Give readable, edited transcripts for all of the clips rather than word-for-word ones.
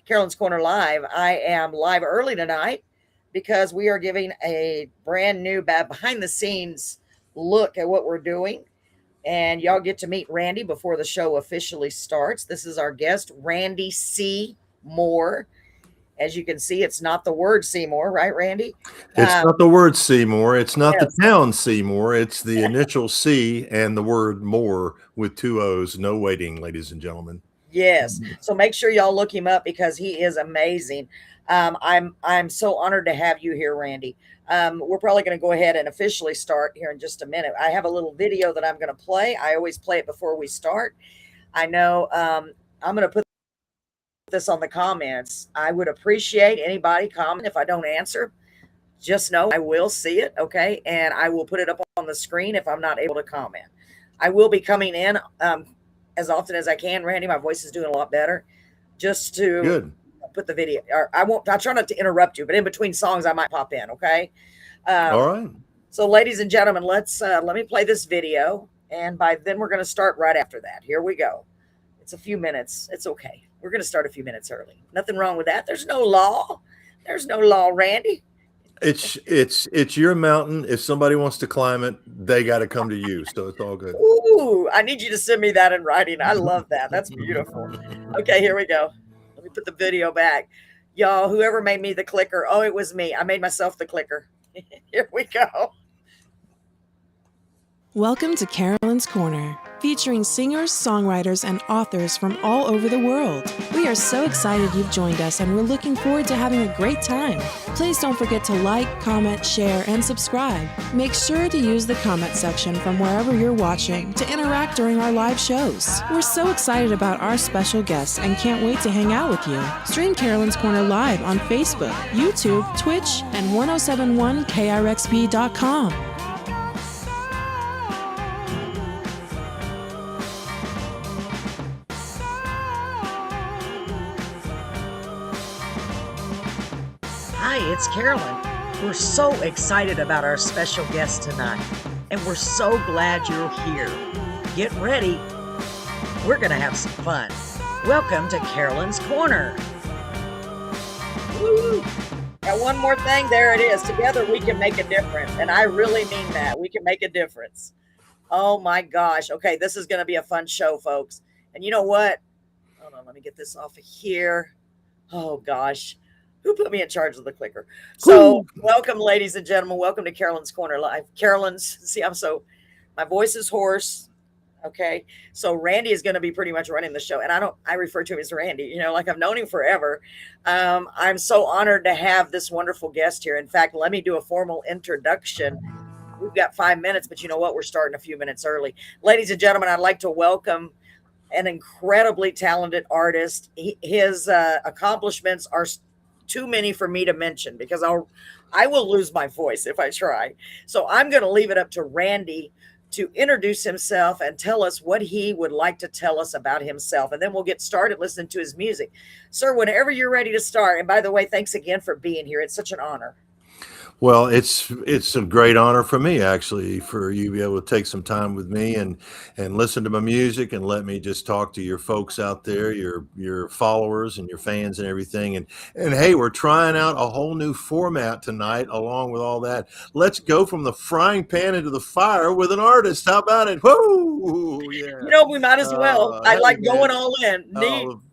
Carolyn's Corner Live. I am live early tonight because we are giving a brand new behind the scenes look at what we're doing. And y'all get to meet Randy before the show officially starts. This is our guest, Randy C. Moore. As you can see, it's not the word Seymour, right, Randy? It's not the word Seymour. It's not yes. the town Seymour. It's the initial C and the word more with two O's. No waiting, ladies and gentlemen. Yes. So make sure y'all look him up because he is amazing. I'm so honored to have you here, Randy. We're probably going to go ahead and officially start here in just a minute. I have a little video that I'm going to play. I always play it before we start. I know I'm going to put this on the comments. I would appreciate anybody comment. If I don't answer, just know I will see it, okay? And I will put it up on the screen if I'm not able to comment. I will be coming in as often as I can, Randy. My voice is doing a lot better. Just to put the video, or I'll try not to interrupt you, but in between songs, I might pop in, okay? All right. So, ladies and gentlemen, let me play this video, and by then we're going to start right after that. Here we go. It's a few minutes. It's okay. We're going to start a few minutes early. Nothing wrong with that. There's no law. There's no law, Randy. It's your mountain. If somebody wants to climb it, they got to come to you. So it's all good. Ooh, I need you to send me that in writing. I love that. That's beautiful. Okay, here we go. Let me put the video back. Y'all, whoever made me the clicker. Oh, it was me. I made myself the clicker. Here we go. Welcome to Carolyn's Corner, featuring singers, songwriters, and authors from all over the world. We are so excited you've joined us, and we're looking forward to having a great time. Please don't forget to like, comment, share, and subscribe. Make sure to use the comment section from wherever you're watching to interact during our live shows. We're so excited about our special guests and can't wait to hang out with you. Stream Carolyn's Corner live on Facebook, YouTube, Twitch, and 1071krxp.com. Hi, it's Carolyn. We're so excited about our special guest tonight, and we're so glad you're here. Get ready. We're going to have some fun. Welcome to Carolyn's Corner. Woo! Now, one more thing, there it is. Together we can make a difference, and I really mean that. We can make a difference. Oh my gosh. Okay, this is going to be a fun show, folks. And you know what? Hold on, let me get this off of here. Oh gosh. Who put me in charge of the clicker? So welcome, ladies and gentlemen. Welcome to Carolyn's Corner Live. My voice is hoarse. Okay. So Randy is going to be pretty much running the show. And I refer to him as Randy, like I've known him forever. I'm so honored to have this wonderful guest here. In fact, let me do a formal introduction. We've got 5 minutes, but you know what? We're starting a few minutes early. Ladies and gentlemen, I'd like to welcome an incredibly talented artist. His accomplishments are too many for me to mention because I will lose my voice if I try. So I'm going to leave it up to Randy to introduce himself and tell us what he would like to tell us about himself. And then we'll get started listening to his music. Sir, whenever you're ready to start. And by the way, thanks again for being here. It's such an honor. Well, it's a great honor for me, actually, for you to be able to take some time with me and listen to my music and let me just talk to your folks out there, your followers and your fans and everything. And hey, we're trying out a whole new format tonight along with all that. Let's go from the frying pan into the fire with an artist. How about it? Whoa! Yeah. We might as well. I like going all in.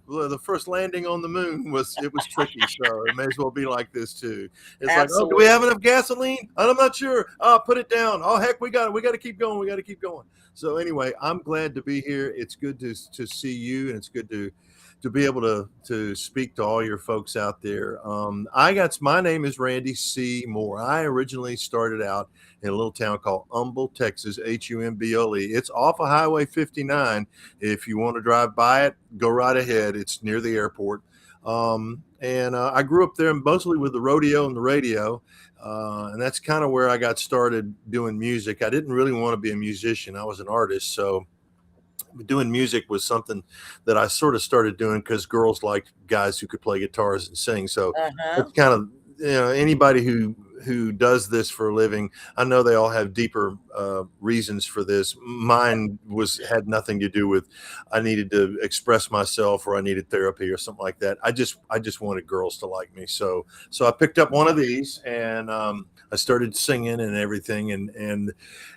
The first landing on the moon was tricky, so it may as well be like this too. It's Absolutely. like, do we have enough gasoline? I'm not sure. Put it down. Oh heck, we got to keep going. We got to keep going. So anyway, I'm glad to be here. It's good to see you, and it's good to be able to speak to all your folks out there. My name is Randy C. Moore. I originally started out in a little town called Humble, Texas, Humbole. It's off of Highway 59. If you want to drive by it, go right ahead. It's near the airport. I grew up there mostly with the rodeo and the radio. And that's kind of where I got started doing music. I didn't really want to be a musician. I was an artist. So doing music was something that I sort of started doing because girls liked guys who could play guitars and sing. So it's kind of, anybody who who does this for a living, I know they all have deeper reasons for this. Mine had nothing to do with I needed to express myself or I needed therapy or something like that. I just wanted girls to like me. So I picked up one of these and I started singing and everything, and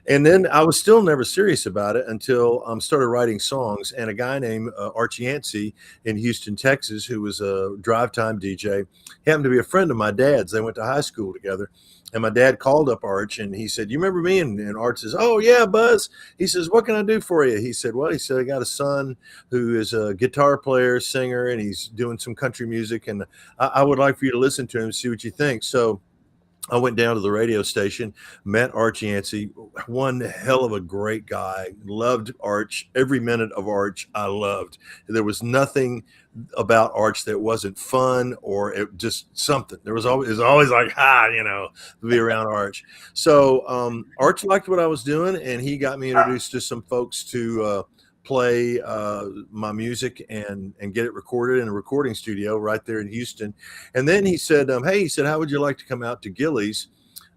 then I was still never serious about it until I started writing songs. And a guy named Archie Yancey in Houston, Texas, who was a drive time DJ, happened to be a friend of my dad's. They went to high school together. And my dad called up Arch and he said, "You remember me?" And Arch says, "Oh yeah, Buzz." He says, "What can I do for you?" He said, "Well," he said, "I got a son who is a guitar player, singer, and he's doing some country music. And I would like for you to listen to him and see what you think." So I went down to the radio station, met Arch Yancey, one hell of a great guy. Loved Arch. Every minute of Arch I loved. There was nothing about Arch that wasn't fun or just something. It was always like, to be around Arch. So Arch liked what I was doing, and he got me introduced to some folks to play my music and get it recorded in a recording studio right there in Houston. And then he said, "Hey," he said, "how would you like to come out to Gilley's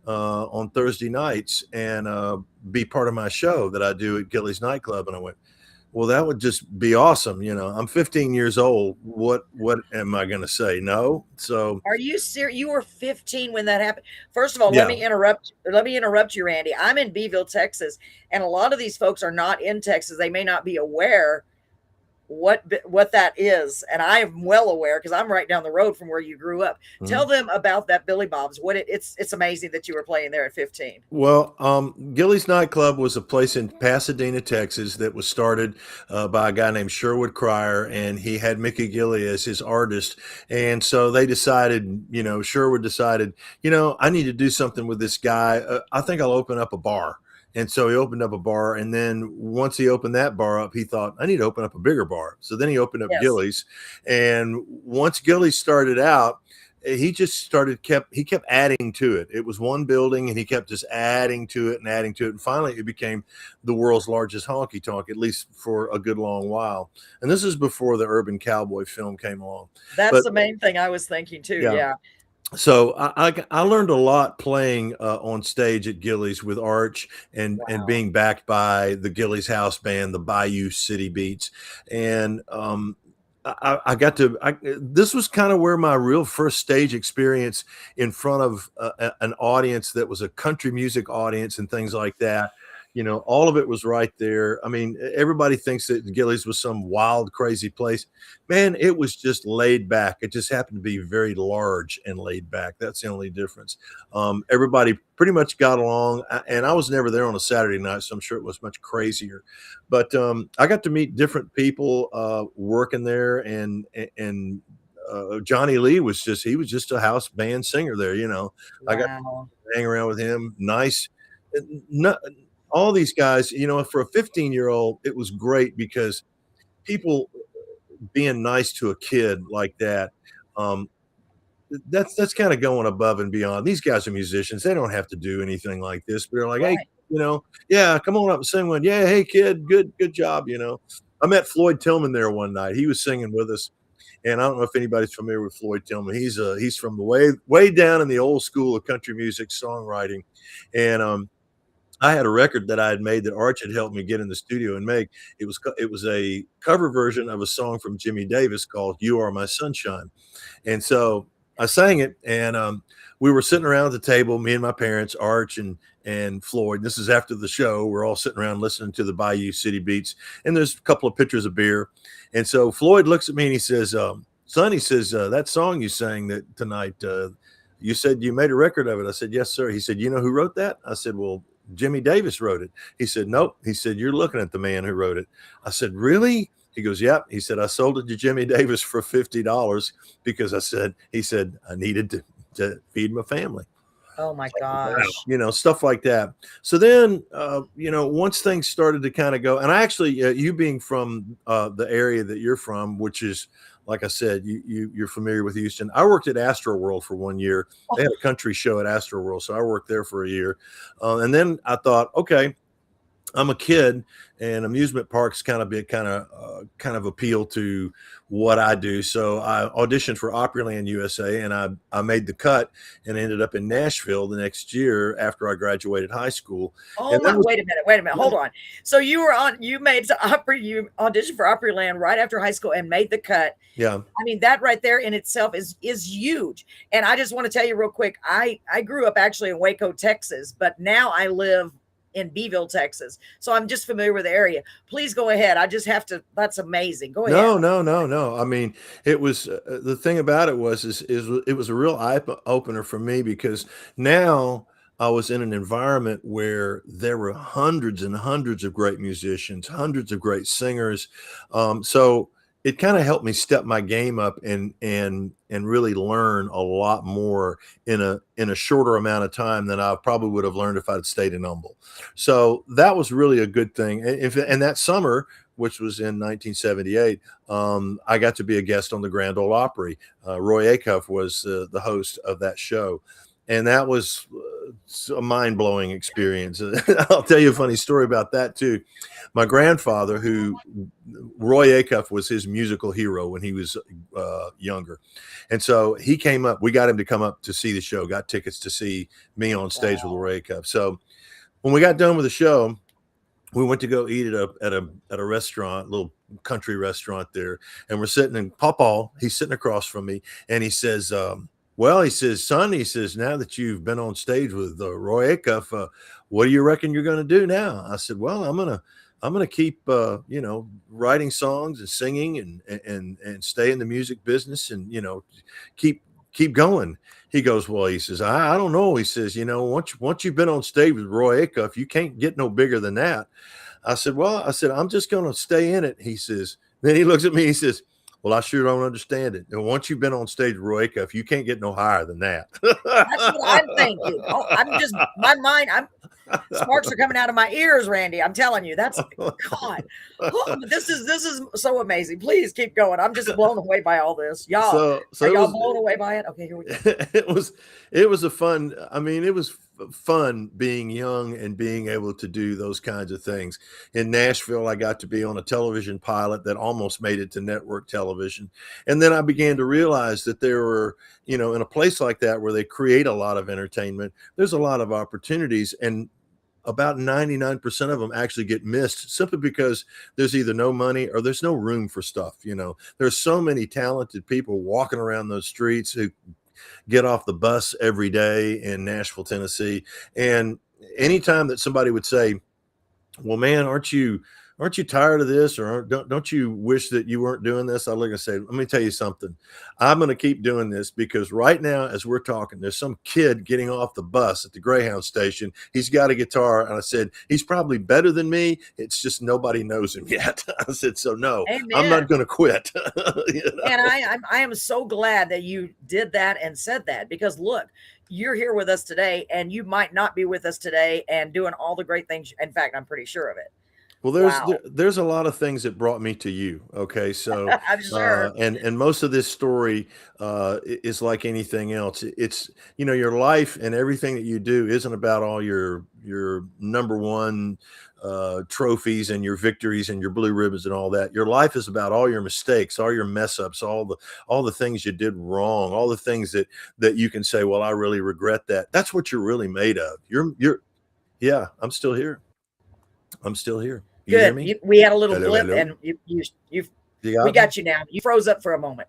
on Thursday nights and be part of my show that I do at Gilley's nightclub?" And I went, "Well, that would just be awesome. I'm 15 years old. What am I going to say? No." So are you serious? You were 15 when that happened. First of all, Yeah. let me interrupt you, Randy. I'm in Beeville, Texas, and a lot of these folks are not in Texas. They may not be aware what that is, and I am well aware because I'm right down the road from where you grew up. Tell them about that Billy Bob's. It's amazing that you were playing there at 15. Well, Gilley's nightclub was a place in Pasadena, Texas, that was started by a guy named Sherwood Cryer, and he had Mickey Gilley as his artist. And so they decided, Sherwood decided, I need to do something with this guy. I think I'll open up a bar. And so he opened up a bar, and then once he opened that bar up, he thought, I need to open up a bigger bar. So then he opened up Gilley's, and once Gilley's started out, he kept adding to it. It was one building, and he kept just adding to it, and finally it became the world's largest honky tonk, at least for a good long while. And this is before the Urban Cowboy film came along. That's the main thing I was thinking too. Yeah. So I learned a lot playing on stage at Gilley's with Arch and being backed by the Gilley's house band, the Bayou City Beats. And this was kind of where my real first stage experience in front of an audience that was a country music audience and things like that. All of it was right there. I mean, everybody thinks that Gilley's was some wild, crazy place. Man, it was just laid back. It just happened to be very large and laid back. That's the only difference. Everybody pretty much got along, and I was never there on a Saturday night, so I'm sure it was much crazier. But I got to meet different people working there, and Johnny Lee was just a house band singer there. I got to hang around with him. Nice. All these guys, for a 15-year-old, it was great because people being nice to a kid like that, that's kind of going above and beyond. These guys are musicians. They don't have to do anything like this, but they're like, hey, yeah, come on up and sing one. Yeah, hey, kid, good job, I met Floyd Tillman there one night. He was singing with us. And I don't know if anybody's familiar with Floyd Tillman. He's from the way down in the old school of country music songwriting. And I had a record that I had made that Arch had helped me get in the studio and make. It was a cover version of a song from Jimmy Davis called "You Are My Sunshine," and so I sang it. And we were sitting around the table, me and my parents, Arch and Floyd. This is after the show. We're all sitting around listening to the Bayou City Beats, and there's a couple of pitchers of beer. And so Floyd looks at me and he says, "Son," he says, "that song you sang that tonight, you said you made a record of it." I said, "Yes, sir." He said, "You know who wrote that?" I said, "Well, Jimmy Davis wrote it." He said, "Nope." He said, "You're looking at the man who wrote it." I said, "Really?" He goes, "Yep." He said, "I sold it to Jimmy Davis for $50 because he said I needed to feed my family." Oh my gosh. Stuff like that. So then, once things started to kind of go, and I actually, you being from the area that you're from, which is, like I said, you're familiar with Houston. I worked at Astroworld for 1 year. They had a country show at Astroworld, so I worked there for a year. And then I thought, okay, I'm a kid, and amusement parks kind of appeal to what I do. So I auditioned for Opryland USA, and I made the cut and ended up in Nashville the next year after I graduated high school. Oh And that my! was, Wait a minute. Hold on. So you made you auditioned for Opryland right after high school and made the cut. yeah. I mean, that right there in itself is huge. And I just want to tell you real quick, I grew up actually in Waco, Texas, but now I live in Beeville, Texas. So I'm just familiar with the area. Please go ahead. I just have to, that's amazing. Go ahead. No. I mean, it was the thing about it was it was a real eye opener for me, because now I was in an environment where there were hundreds and hundreds of great musicians, hundreds of great singers. So it kind of helped me step my game up and really learn a lot more in a shorter amount of time than I probably would have learned if I'd stayed in Humble. So that was really a good thing. And that summer, which was in 1978, I got to be a guest on the Grand Ole Opry. Roy Acuff was the host of that show. And that was a mind-blowing experience. I'll tell you a funny story about that too. My grandfather, Roy Acuff was his musical hero when he was younger. And so he came up, we got him to come up to see the show, got tickets to see me on stage with Roy Acuff. So when we got done with the show, we went to go eat at a restaurant, little country restaurant there. And we're sitting in Pawpaw, he's sitting across from me, and he says, well, he says, son, he says, now that you've been on stage with Roy Acuff, what do you reckon you're going to do now? I said, well, I'm going to keep, writing songs and singing and stay in the music business and, keep going. He goes, well, he says, I don't know. He says, once you've been on stage with Roy Acuff, you can't get no bigger than that. I said, I'm just going to stay in it. He says, then he looks at me, he says, well, I sure don't understand it. And once you've been on stage with Roy Acuff, you can't get no higher than that. That's what I'm thinking. Oh, my mind, sparks are coming out of my ears, Randy. I'm telling you, that's God. Oh, this is so amazing. Please keep going. I'm just blown away by all this. Y'all, are y'all blown away by it? Okay, here we go. It was a fun. I mean, it was fun being young and being able to do those kinds of things. In Nashville, I got to be on a television pilot that almost made it to network television. And then I began to realize that there were, in a place like that where they create a lot of entertainment, there's a lot of opportunities, and about 99% of them actually get missed simply because there's either no money or there's no room for stuff. There's so many talented people walking around those streets who get off the bus every day in Nashville, Tennessee. And anytime that somebody would say, well, man, aren't you tired of this? Or don't you wish that you weren't doing this? I look and say, let me tell you something. I'm going to keep doing this, because right now, as we're talking, there's some kid getting off the bus at the Greyhound station. He's got a guitar. And I said, he's probably better than me. It's just nobody knows him yet. I said, so no, Amen. I'm not going to quit. And I am so glad that you did that and said that, because look, you're here with us today, and you might not be with us today and doing all the great things. In fact, I'm pretty sure of it. Well, there's a lot of things that brought me to you. Okay. So, I'm sure. And most of this story, is like anything else. It's, your life and everything that you do isn't about all your number one, trophies and your victories and your blue ribbons and all that. Your life is about all your mistakes, all your mess ups, all the things you did wrong, all the things that you can say, well, I really regret that. That's what you're really made of. Yeah, I'm still here. You hear me? We had a little blip, and we got you now. You froze up for a moment.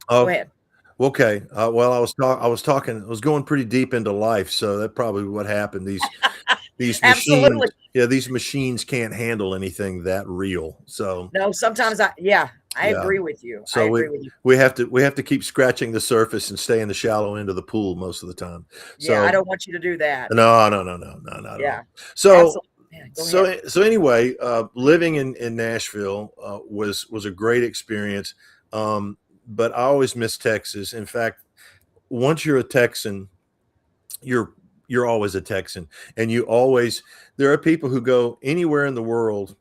Oh, go ahead. Okay. Well, I was going pretty deep into life, so that's probably what happened. These machines, these machines can't handle anything that real. So no, sometimes I agree with you. So we have to keep scratching the surface and stay in the shallow end of the pool most of the time. So I don't want you to do that. No, not at all. So. So anyway, living in Nashville was a great experience, but I always miss Texas. In fact, once you're a Texan, you're always a Texan, and there are people who go anywhere in the world,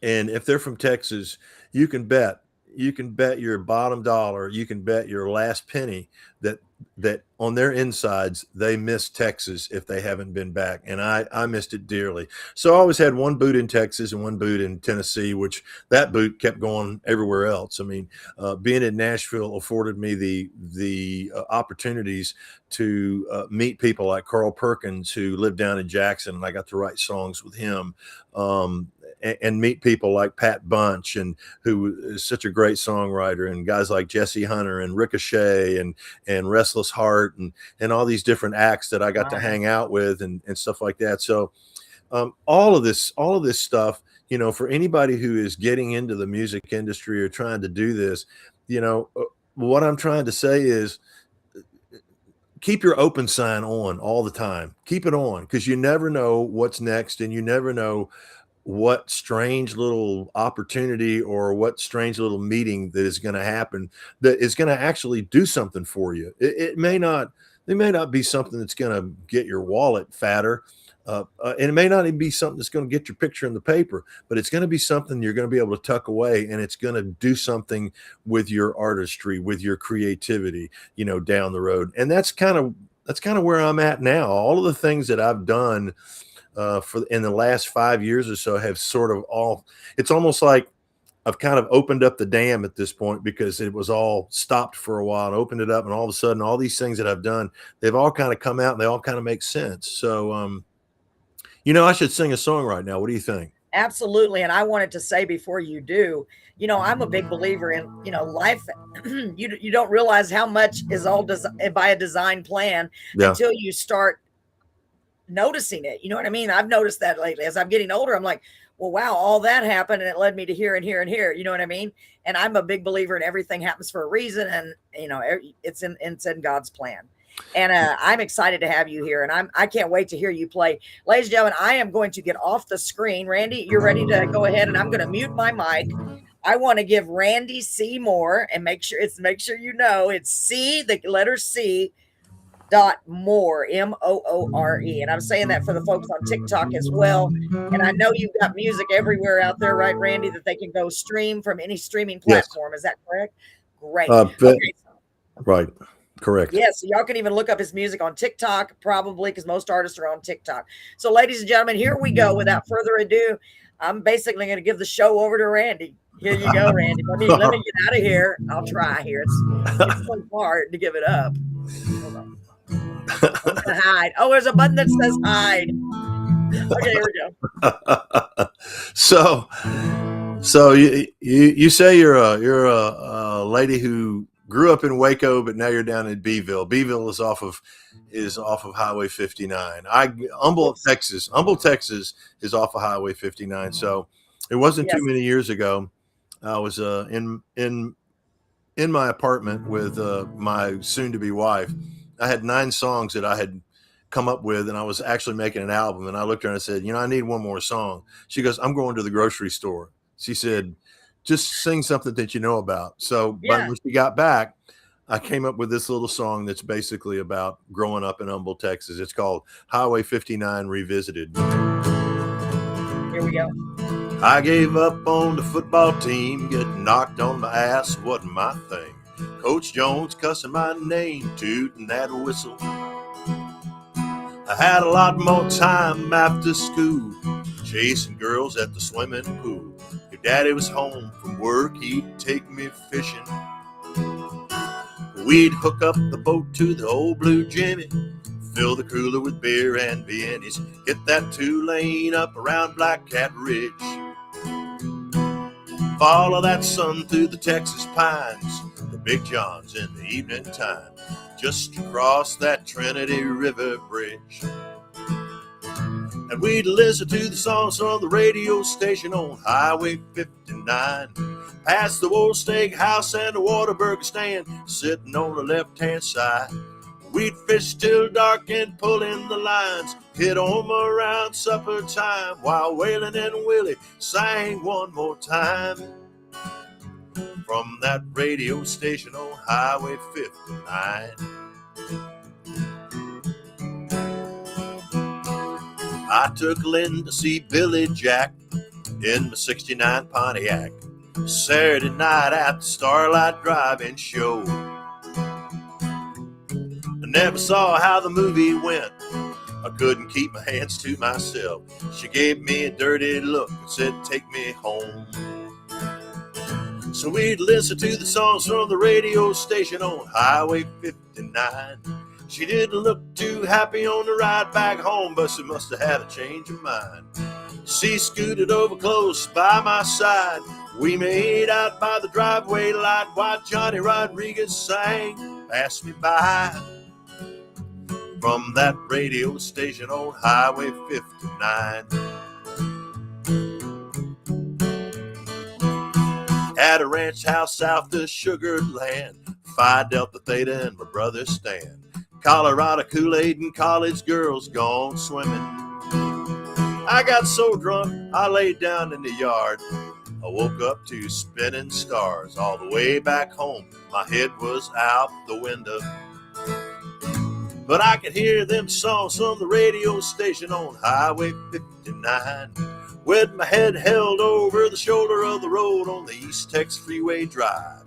and if they're from Texas, you can bet you can bet your bottom dollar, you can bet your last penny that on their insides they miss Texas if they haven't been back, and I missed it dearly. So I always had one boot in Texas and one boot in Tennessee, which that boot kept going everywhere else. I mean, being in Nashville afforded me the opportunities to meet people like Carl Perkins, who lived down in Jackson, and I got to write songs with him. And meet people like Pat Bunch, and who is such a great songwriter, and guys like Jesse Hunter and Ricochet and Restless Heart and all these different acts that I got to hang out with and stuff like that. So all of this stuff, you know, for anybody who is getting into the music industry or trying to do this, you know, what I'm trying to say is keep your open sign on all the time. Keep it on, because you never know what's next, and you never know what strange little opportunity or what strange little meeting that is going to happen that is going to actually do something for you. It may not be something that's going to get your wallet fatter. And it may not even be something that's going to get your picture in the paper, but it's going to be something you're going to be able to tuck away, and it's going to do something with your artistry, with your creativity, you know, down the road. And that's kind of where I'm at now. All of the things that I've done in the last 5 years or so have sort of it's almost like I've kind of opened up the dam at this point, because it was all stopped for a while, and opened it up, and all of a sudden all these things that I've done, they've all kind of come out, and they all kind of make sense. So, you know, I should sing a song right now. What do you think? Absolutely. And I wanted to say before you do, you know, I'm a big believer in, you know, life. you don't realize how much is all by a design plan until you start noticing it. You know what I mean? I've noticed that lately as I'm getting older. I'm like, well, wow, all that happened, and it led me to here and here and here. You know what I mean? And I'm a big believer in everything happens for a reason, and you know, it's in God's plan. And I'm excited to have you here, and I can't wait to hear you play. Ladies and gentlemen, I am going to get off the screen. Randy, you're ready to go ahead, and I'm going to mute my mic. I want to give Randy C. Moore, and make sure you know it's C, the letter C, .more, Moore. And I'm saying that for the folks on TikTok as well. And I know you've got music everywhere out there, right, Randy, that they can go stream from any streaming platform. Yes. Is that correct? Great. Okay. Right. Correct. Yes. So y'all can even look up his music on TikTok, probably, because most artists are on TikTok. So, ladies and gentlemen, here we go. Without further ado, I'm basically going to give the show over to Randy. Here you go, Randy. Let me get out of here. I'll try here. It's so hard to give it up. Hold on. I'm gonna hide. Oh, there's a button that says hide. Okay, here we go. So you say you're a lady who grew up in Waco, but now you're down in Beeville. Beeville is off of Highway 59. Humble, Texas is off of Highway 59. So it wasn't too many years ago. I was in my apartment with my soon-to-be wife. I had 9 songs that I had come up with, and I was actually making an album. And I looked at her and I said, you know, I need one more song. She goes, I'm going to the grocery store. She said, just sing something that you know about. So but when she got back, I came up with this little song that's basically about growing up in Humble, Texas. It's called Highway 59 Revisited. Here we go. I gave up on the football team. Getting knocked on my ass wasn't my thing. Coach Jones cussing my name, tooting that whistle. I had a lot more time after school, chasing girls at the swimming pool. If daddy was home from work, he'd take me fishing. We'd hook up the boat to the old blue Jimmy, fill the cooler with beer and beanies, hit that 2-lane up around Black Cat Ridge. Follow that sun through the Texas pines, the Big Johns in the evening time, just across that Trinity River Bridge. And we'd listen to the songs on the radio station on Highway 59, past the old steakhouse and the Whataburger stand, sitting on the left-hand side. We'd fish till dark and pull in the lines, hit home around supper time, while Waylon and Willie sang one more time. From that radio station on Highway 59. I took Lynn to see Billy Jack in the 69 Pontiac. Saturday night at the Starlight Drive-In show. I never saw how the movie went. I couldn't keep my hands to myself. She gave me a dirty look and said, take me home. So we'd listen to the songs from the radio station on Highway 59. She didn't look too happy on the ride back home, but she must have had a change of mind. She scooted over close by my side. We made out by the driveway light while Johnny Rodriguez sang, Pass Me By. From that radio station on Highway 59. At a ranch house south of Sugar Land, Phi Delta Theta and my brother Stan. Colorado Kool-Aid and college girls gone swimming. I got so drunk, I laid down in the yard. I woke up to spinning stars. All the way back home, my head was out the window. But I could hear them songs from the radio station on Highway 59. With my head held over the shoulder of the road on the East Tex Freeway Drive.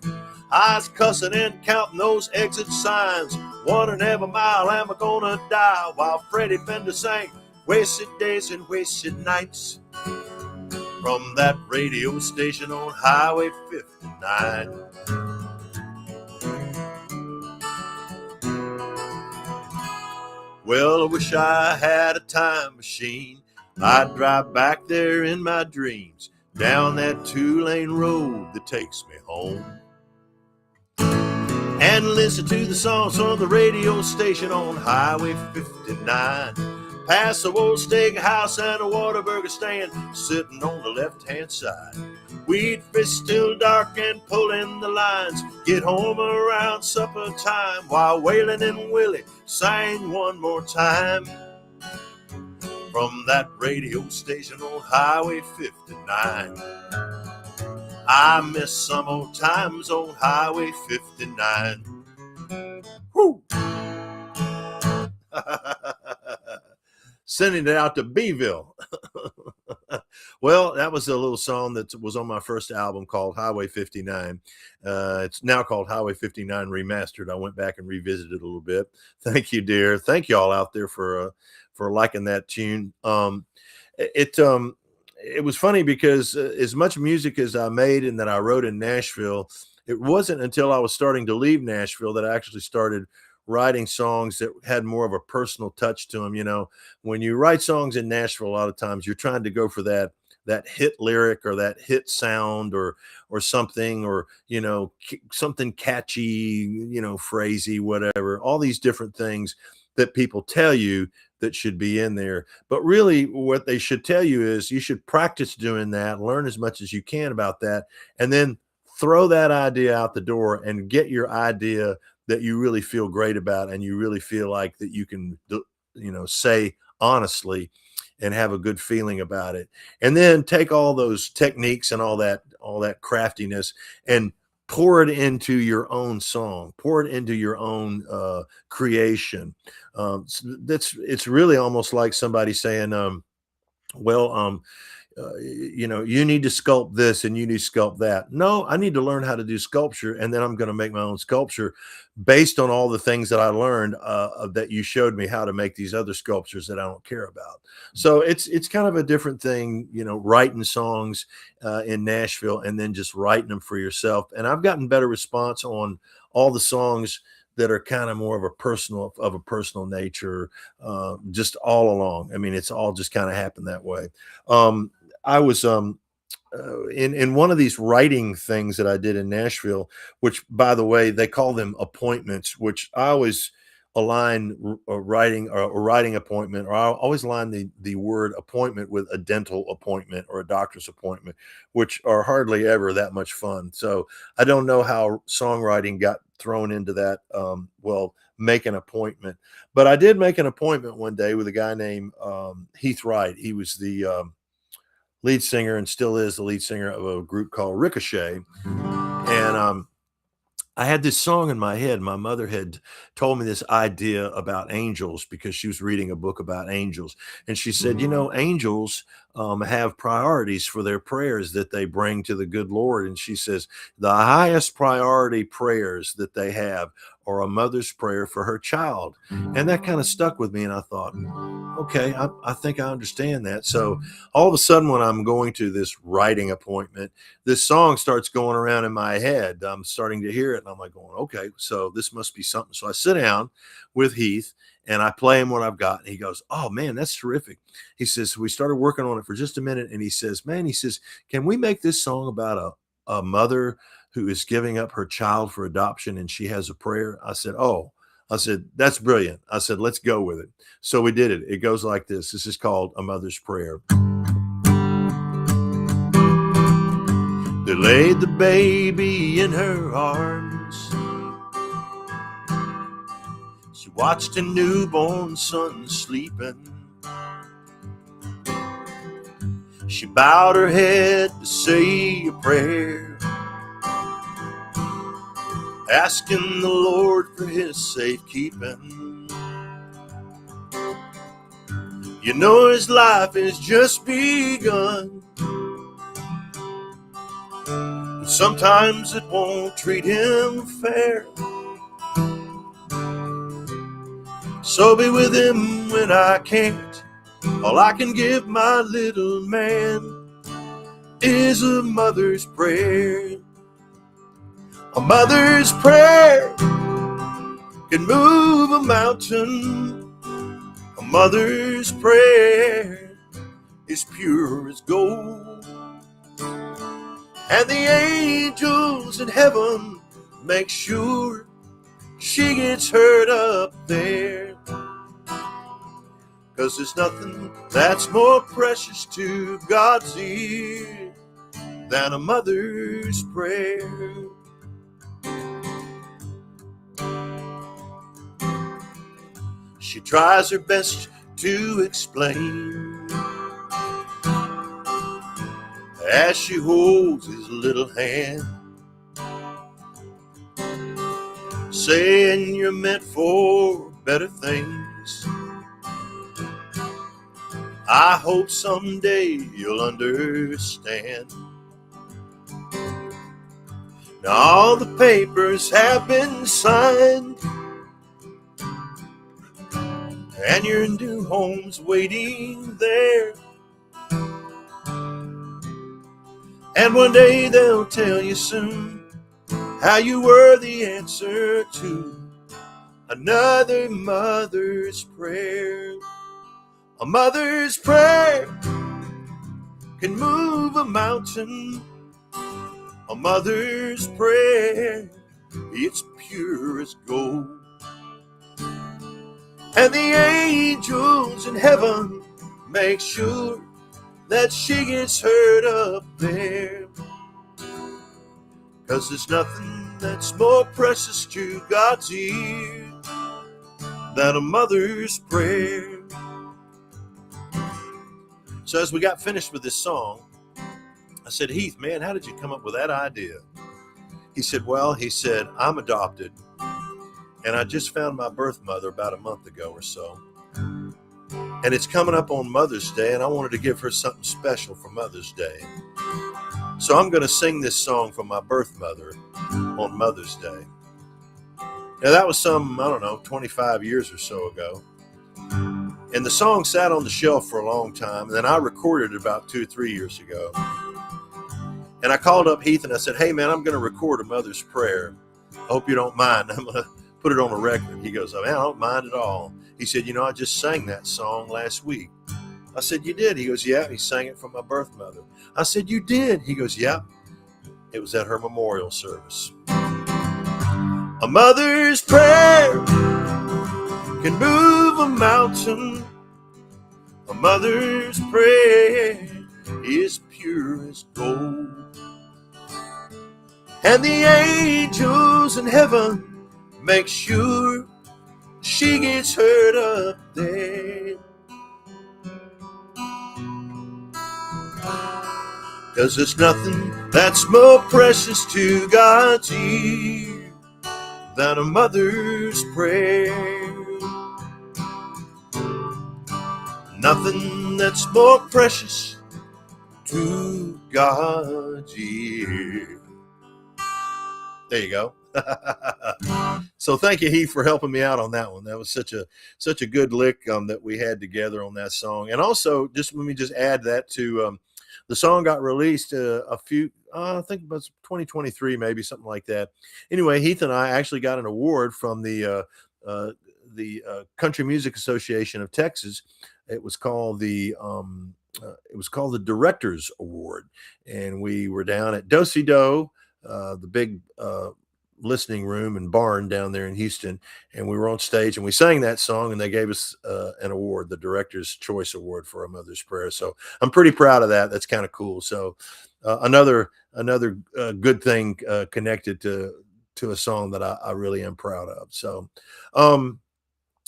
I was cussing and counting those exit signs. 1.5 miles, am I gonna die? While Freddie Fender sang Wasted Days and Wasted Nights. From that radio station on Highway 59. Well, I wish I had a time machine. I'd drive back there in my dreams, down that 2-lane road that takes me home. And listen to the songs from the radio station on Highway 59. Past the old steakhouse and a Whataburger stand, sitting on the left-hand side. We'd fish till dark and pull in the lines, get home around supper time, while Waylon and Willie sang one more time. From that radio station on Highway 59. I miss some old times on Highway 59. Woo! Sending it out to Beeville. Well, that was a little song that was on my first album called Highway 59. It's now called Highway 59 Remastered. I went back and revisited it a little bit. Thank you, dear. Thank you all out there for liking that tune. It was funny because as much music as I made and that I wrote in Nashville, it wasn't until I was starting to leave Nashville that I actually started writing songs that had more of a personal touch to them. You know, when you write songs in Nashville, a lot of times you're trying to go for that hit lyric or that hit sound or something, or, you know, something catchy, you know, phrasey, whatever, all these different things that people tell you that should be in there. But really what they should tell you is you should practice doing that, learn as much as you can about that, and then throw that idea out the door and get your idea that you really feel great about and you really feel like that you can, you know, say honestly and have a good feeling about it. And then take all those techniques and all that craftiness and pour it into your own song, pour it into your own creation. It's really almost like somebody saying, you know, you need to sculpt this and you need to sculpt that. No, I need to learn how to do sculpture, and then I'm going to make my own sculpture based on all the things that I learned that you showed me how to make these other sculptures that I don't care about. So it's kind of a different thing, you know, writing songs in Nashville and then just writing them for yourself. And I've gotten better response on all the songs that are kind of more of a personal nature, just all along. I mean, it's all just kind of happened that way. I was in one of these writing things that I did in Nashville, which, by the way, they call them appointments, which I always align a writing appointment, or I always align the word appointment with a dental appointment or a doctor's appointment, which are hardly ever that much fun. So I don't know how songwriting got thrown into that. Make an appointment, but I did make an appointment one day with a guy named Heath Wright. He was the lead singer and still is the lead singer of a group called Ricochet. And I had this song in my head. My mother had told me this idea about angels because she was reading a book about angels. And she said, you know, angels have priorities for their prayers that they bring to the good Lord. And she says the highest priority prayers that they have are a mother's prayer for her child. And that kind of stuck with me. And I thought, okay, I think I understand that. So all of a sudden, when I'm going to this writing appointment, this song starts going around in my head. I'm starting to hear it, and I'm like going, okay, so this must be something. So I sit down with Heath, and I play him what I've got. And he goes, oh, man, that's terrific. He says, we started working on it for just a minute. And he says, man, he says, can we make this song about a mother who is giving up her child for adoption and she has a prayer? I said, that's brilliant. I said, let's go with it. So we did it. It goes like this. This is called A Mother's Prayer. They laid the baby in her arms. She watched a newborn son sleeping. She bowed her head to say a prayer, asking the Lord for his safekeeping. You know his life has just begun. But sometimes it won't treat him fair. So be with him when I can't. All I can give my little man is a mother's prayer. A mother's prayer can move a mountain. A mother's prayer is pure as gold. And the angels in heaven make sure she gets heard up there. 'Cause there's nothing that's more precious to God's ear than a mother's prayer. She tries her best to explain as she holds his little hand, saying you're meant for better things. I hope someday you'll understand. Now all the papers have been signed, and your new home's waiting there. And one day they'll tell you soon how you were the answer to another mother's prayer. A mother's prayer can move a mountain. A mother's prayer, it's pure as gold. And the angels in heaven make sure that she gets heard up there. 'Cause there's nothing that's more precious to God's ear than a mother's prayer. So as we got finished with this song, I said, Heath, man, how did you come up with that idea? He said, well, I'm adopted, and I just found my birth mother about a month ago or so. And it's coming up on Mother's Day, and I wanted to give her something special for Mother's Day. So I'm going to sing this song from my birth mother on Mother's Day. Now, that was 25 years or so ago. And the song sat on the shelf for a long time, and then I recorded it about 2 or 3 years ago. And I called up Heath and I said, hey, man, I'm going to record a mother's prayer. I hope you don't mind. I'm going to put it on a record. He goes, oh, man, I don't mind at all. He said, I just sang that song last week. I said, you did? He goes, yeah. He sang it from my birth mother. I said, you did? He goes, yeah. It was at her memorial service. A mother's prayer can move a mountain. A mother's prayer is pure as gold. And the angels in heaven make sure she gets heard up there. 'Cause there's nothing that's more precious to God's ear than a mother's prayer. Nothing that's more precious to God's ear. There you go. So thank you, Heath, for helping me out on that one. That was such a good lick that we had together on that song. And also, just let me just add that to the song got released a few, I think it was 2023, maybe something like that. Anyway, Heath and I actually got an award from the Country Music Association of Texas. It was called the Directors Award, and we were down at Do-Si-Do, the big listening room and barn down there in Houston, and we were on stage and we sang that song, and they gave us an award, the Director's Choice Award for A Mother's Prayer. So I'm pretty proud of that. That's kind of cool. So another good thing connected to a song that I really am proud of.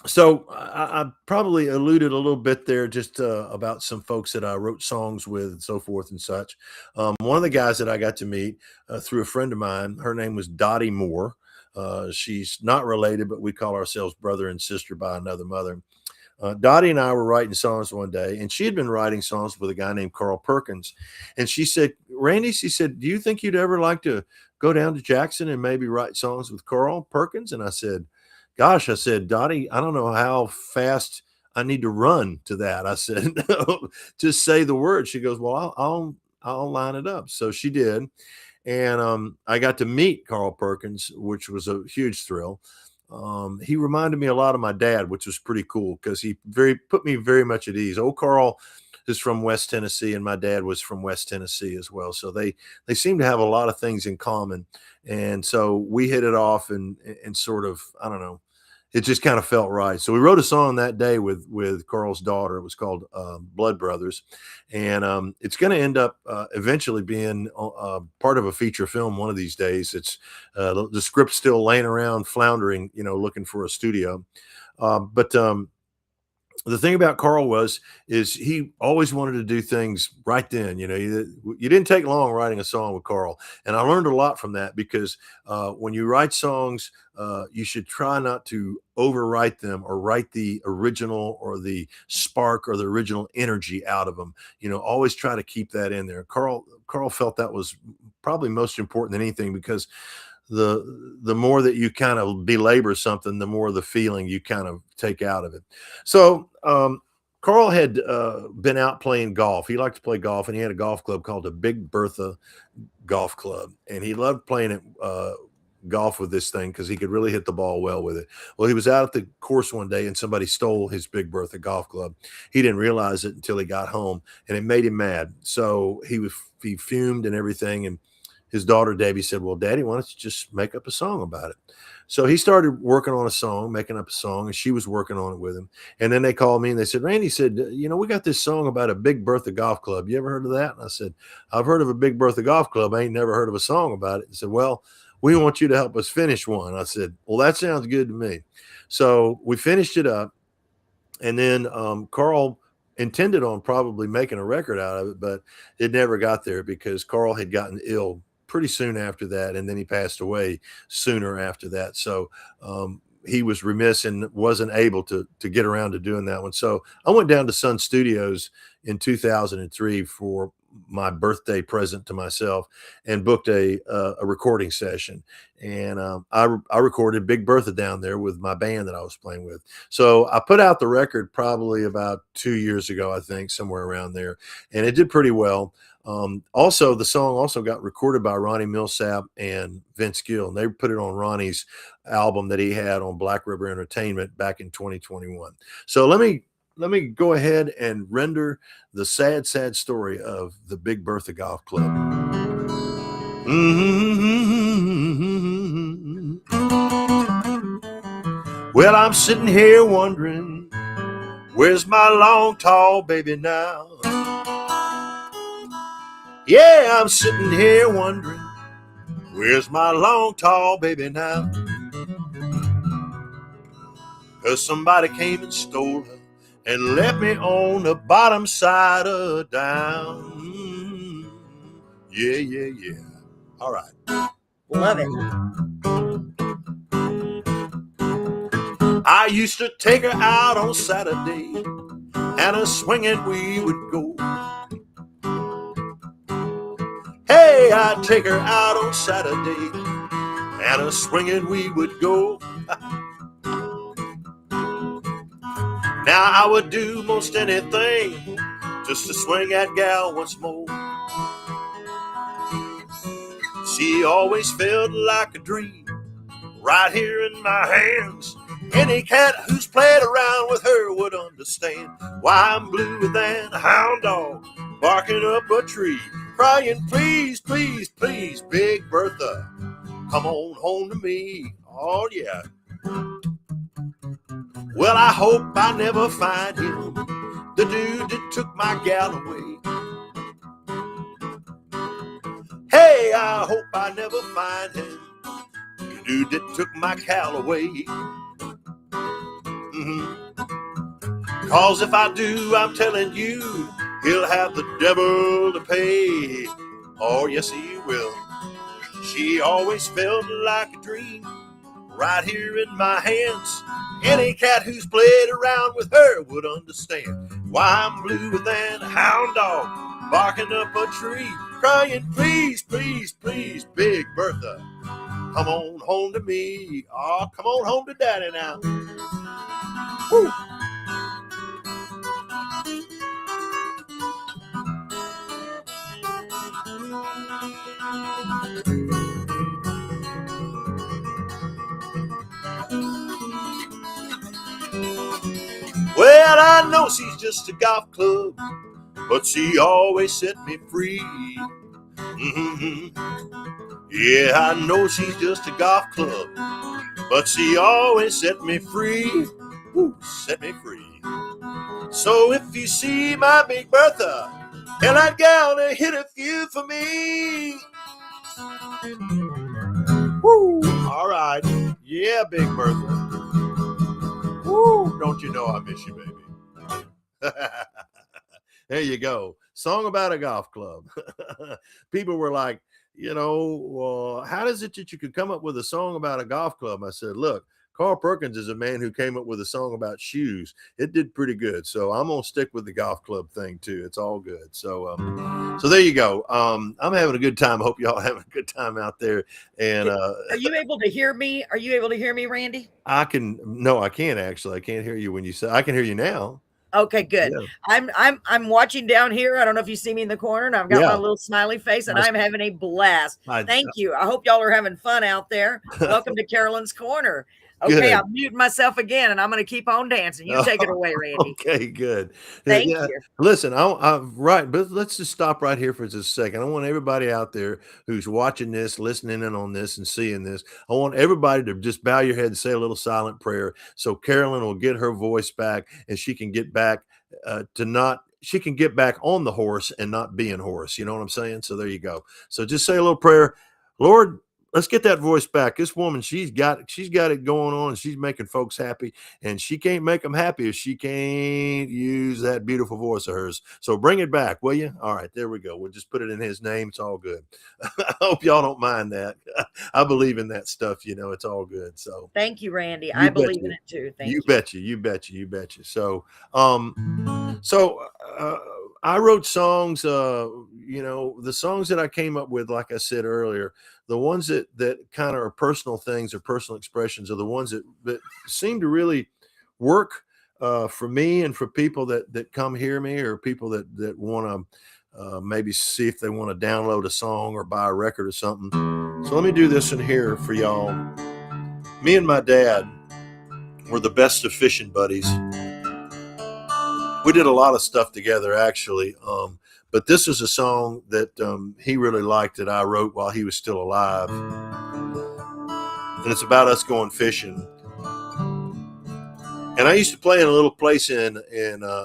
So I probably alluded a little bit there just about some folks that I wrote songs with and so forth and such. One of the guys that I got to meet through a friend of mine, her name was Dottie Moore. She's not related, but we call ourselves brother and sister by another mother. Dottie and I were writing songs one day, and she had been writing songs with a guy named Carl Perkins. And she said, Randy, she said, do you think you'd ever like to go down to Jackson and maybe write songs with Carl Perkins? And I said, gosh, I said, Dottie, I don't know how fast I need to run to that. I said, just say the word. She goes, well, I'll line it up. So she did. And I got to meet Carl Perkins, which was a huge thrill. He reminded me a lot of my dad, which was pretty cool because he put me very much at ease. Old Carl is from West Tennessee, and my dad was from West Tennessee as well. So they seem to have a lot of things in common. And so we hit it off and sort of, I don't know, it just kind of felt right. So we wrote a song that day with Carl's daughter. It was called Blood Brothers. And it's going to end up eventually being part of a feature film one of these days. It's the script's still laying around floundering, looking for a studio. But the thing about Carl is he always wanted to do things right then. You didn't take long writing a song with Carl. And I learned a lot from that because when you write songs, you should try not to overwrite them or write the original or the spark or the original energy out of them. Always try to keep that in there. Carl felt that was probably most important than anything because the more that you kind of belabor something, the more the feeling you kind of take out of it. So Carl had been out playing golf. He liked to play golf, and he had a golf club called the Big Bertha Golf Club, and he loved playing it golf with this thing because he could really hit the ball well with it. Well, he was out at the course one day and somebody stole his Big Bertha golf club. He didn't realize it until he got home, and it made him mad. So he fumed and everything, and his daughter Debbie said, well, Daddy, why don't you just make up a song about it? So he started working on a song, making up a song, and she was working on it with him. And then they called me and they said, Randy said, we got this song about a Big Bertha golf club. You ever heard of that? And I said, I've heard of a Big Bertha golf club. I ain't never heard of a song about it. And said, well, we want you to help us finish one. I said, well, that sounds good to me. So we finished it up. And then Carl intended on probably making a record out of it, but it never got there because Carl had gotten ill pretty soon after that, and then he passed away sooner after that. So he was remiss and wasn't able to get around to doing that one. So I went down to Sun Studios in 2003 for my birthday present to myself and booked a recording session. And I recorded Big Bertha down there with my band that I was playing with. So I put out the record probably about 2 years ago, I think, somewhere around there, and it did pretty well. Also, the song also got recorded by Ronnie Milsap and Vince Gill, and they put it on Ronnie's album that he had on Black River Entertainment back in 2021. So let me go ahead and render the sad, sad story of the Big Bertha Golf Club. Well, I'm sitting here wondering, where's my long, tall baby now? Yeah, I'm sitting here wondering, where's my long, tall baby now? 'Cause somebody came and stole her and left me on the bottom side of down. Yeah. All right. Love it. I used to take her out on Saturday, and a swinging we would go. Hey, I'd take her out on Saturday, and a swinging we would go. Now I would do most anything just to swing that gal once more. She always felt like a dream right here in my hands. Any cat who's played around with her would understand why I'm bluer than a hound dog barking up a tree, crying, please, please, please, Big Bertha, come on home to me. Oh, yeah. Well, I hope I never find him, the dude that took my gal away. Hey, I hope I never find him, the dude that took my gal away. Cause if I do, I'm telling you, he'll have the devil to pay. Oh, yes, he will. She always felt like a dream right here in my hands. Any cat who's played around with her would understand why I'm bluer than a hound dog barking up a tree, crying, please, please, please, Big Bertha, come on home to me. Oh, come on home to Daddy now. Woo. Well, I know she's just a golf club, but she always set me free. Yeah, I know she's just a golf club, but she always set me free. Woo, set me free. So if you see my Big Bertha, tell that gal to hit a few for me. Woo, all right. Yeah, Big Bertha. Woo, don't you know I miss you, baby. There you go. Song about a golf club. People were like, well, how is it that you could come up with a song about a golf club? I said, look, Carl Perkins is a man who came up with a song about shoes. It did pretty good. So I'm going to stick with the golf club thing too. It's all good. So there you go. I'm having a good time. I hope y'all having a good time out there. And are you able to hear me? Are you able to hear me, Randy? No, I can't actually. I can't hear you when you say. I can hear you now. Okay, good. Yeah. I'm watching down here. I don't know if you see me in the corner, and I've got my little smiley face, and I'm having a blast. Thank you. I hope y'all are having fun out there. Welcome to Carolyn's Corner. Okay, good. I'm muting myself again, and I'm going to keep on dancing. You take it away, Randy. Okay, good. Thank you. Listen, right, but let's just stop right here for just a second. I want everybody out there who's watching this, listening in on this, and seeing this. I want everybody to just bow your head and say a little silent prayer so Carolyn will get her voice back, and she can get back she can get back on the horse and not being hoarse. You know what I'm saying? So there you go. So just say a little prayer. Lord, let's get that voice back. This woman, she's got it going on, and she's making folks happy, and she can't make them happy if she can't use that beautiful voice of hers. So bring it back, will you? All right, there we go. We'll just put it in his name. It's all good. I hope y'all don't mind that. I believe in that stuff. It's all good. So thank you, Randy. I believe in it too. Thank you. You betcha. So, I wrote songs, the songs that I came up with, like I said earlier, the ones that kind of are personal things or personal expressions are the ones that seem to really work for me and for people that come hear me, or people that want to maybe see if they want to download a song or buy a record or something. So let me do this in here for y'all. Me and my dad were the best of fishing buddies. We did a lot of stuff together, actually. But this is a song that he really liked that I wrote while he was still alive. And it's about us going fishing. And I used to play in a little place in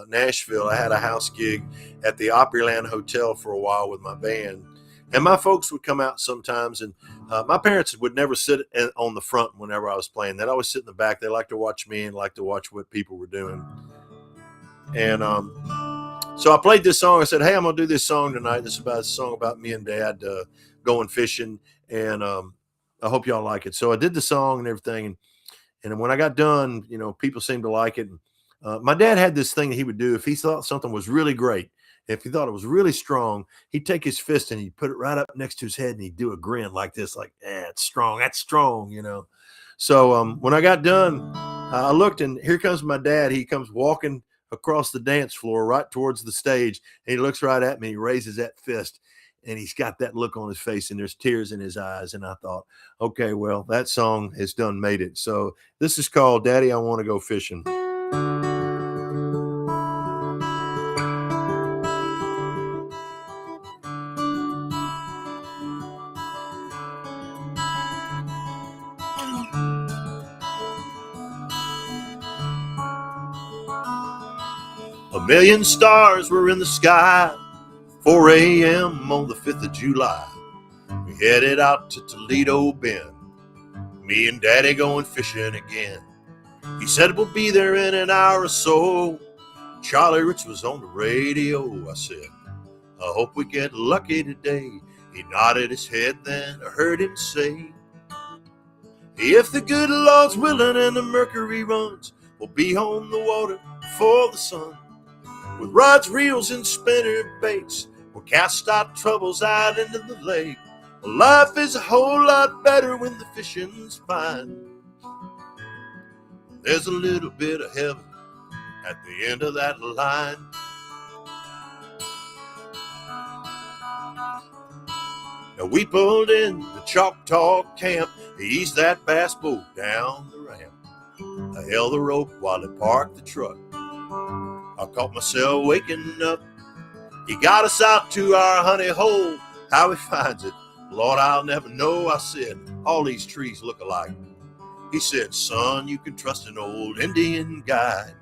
Nashville. I had a house gig at the Opryland Hotel for a while with my band. And my folks would come out sometimes, and my parents would never sit on the front whenever I was playing. They'd always sit in the back. They liked to watch me and liked to watch what people were doing. And so I played this song. I said, hey, I'm going to do this song tonight. This is a song about me and Dad going fishing, and I hope y'all like it. So I did the song and everything, and when I got done, people seemed to like it. My dad had this thing that he would do if he thought something was really great If he thought it was really strong, he'd take his fist and he'd put it right up next to his head and he'd do a grin like this, like, it's strong. That's strong, you know. So when I got done, I looked, and here comes my dad. He comes walking across the dance floor right towards the stage, and he looks right at me. He raises that fist, and he's got that look on his face, and there's tears in his eyes. And I thought, okay, well, that song has done made it. So this is called Daddy, I Want to Go Fishing. A million stars were in the sky, 4 a.m. on the 5th of July. We headed out to Toledo Bend, me and Daddy going fishing again. He said we'll be there in an hour or so. Charlie Rich was on the radio. I said, I hope we get lucky today. He nodded his head, then I heard him say, if the good Lord's willing and the mercury runs, we'll be on the water before the sun. With rods, reels, and spinner baits, we'll cast our troubles out into the lake. Life is a whole lot better when the fishing's fine. There's a little bit of heaven at the end of that line. Now we pulled in the Choctaw camp. He eased that bass boat down the ramp. I held the rope while he parked the truck. I caught myself waking up. He got us out to our honey hole. How he finds it, Lord, I'll never know. I said, all these trees look alike. He said, son, you can trust an old Indian guide.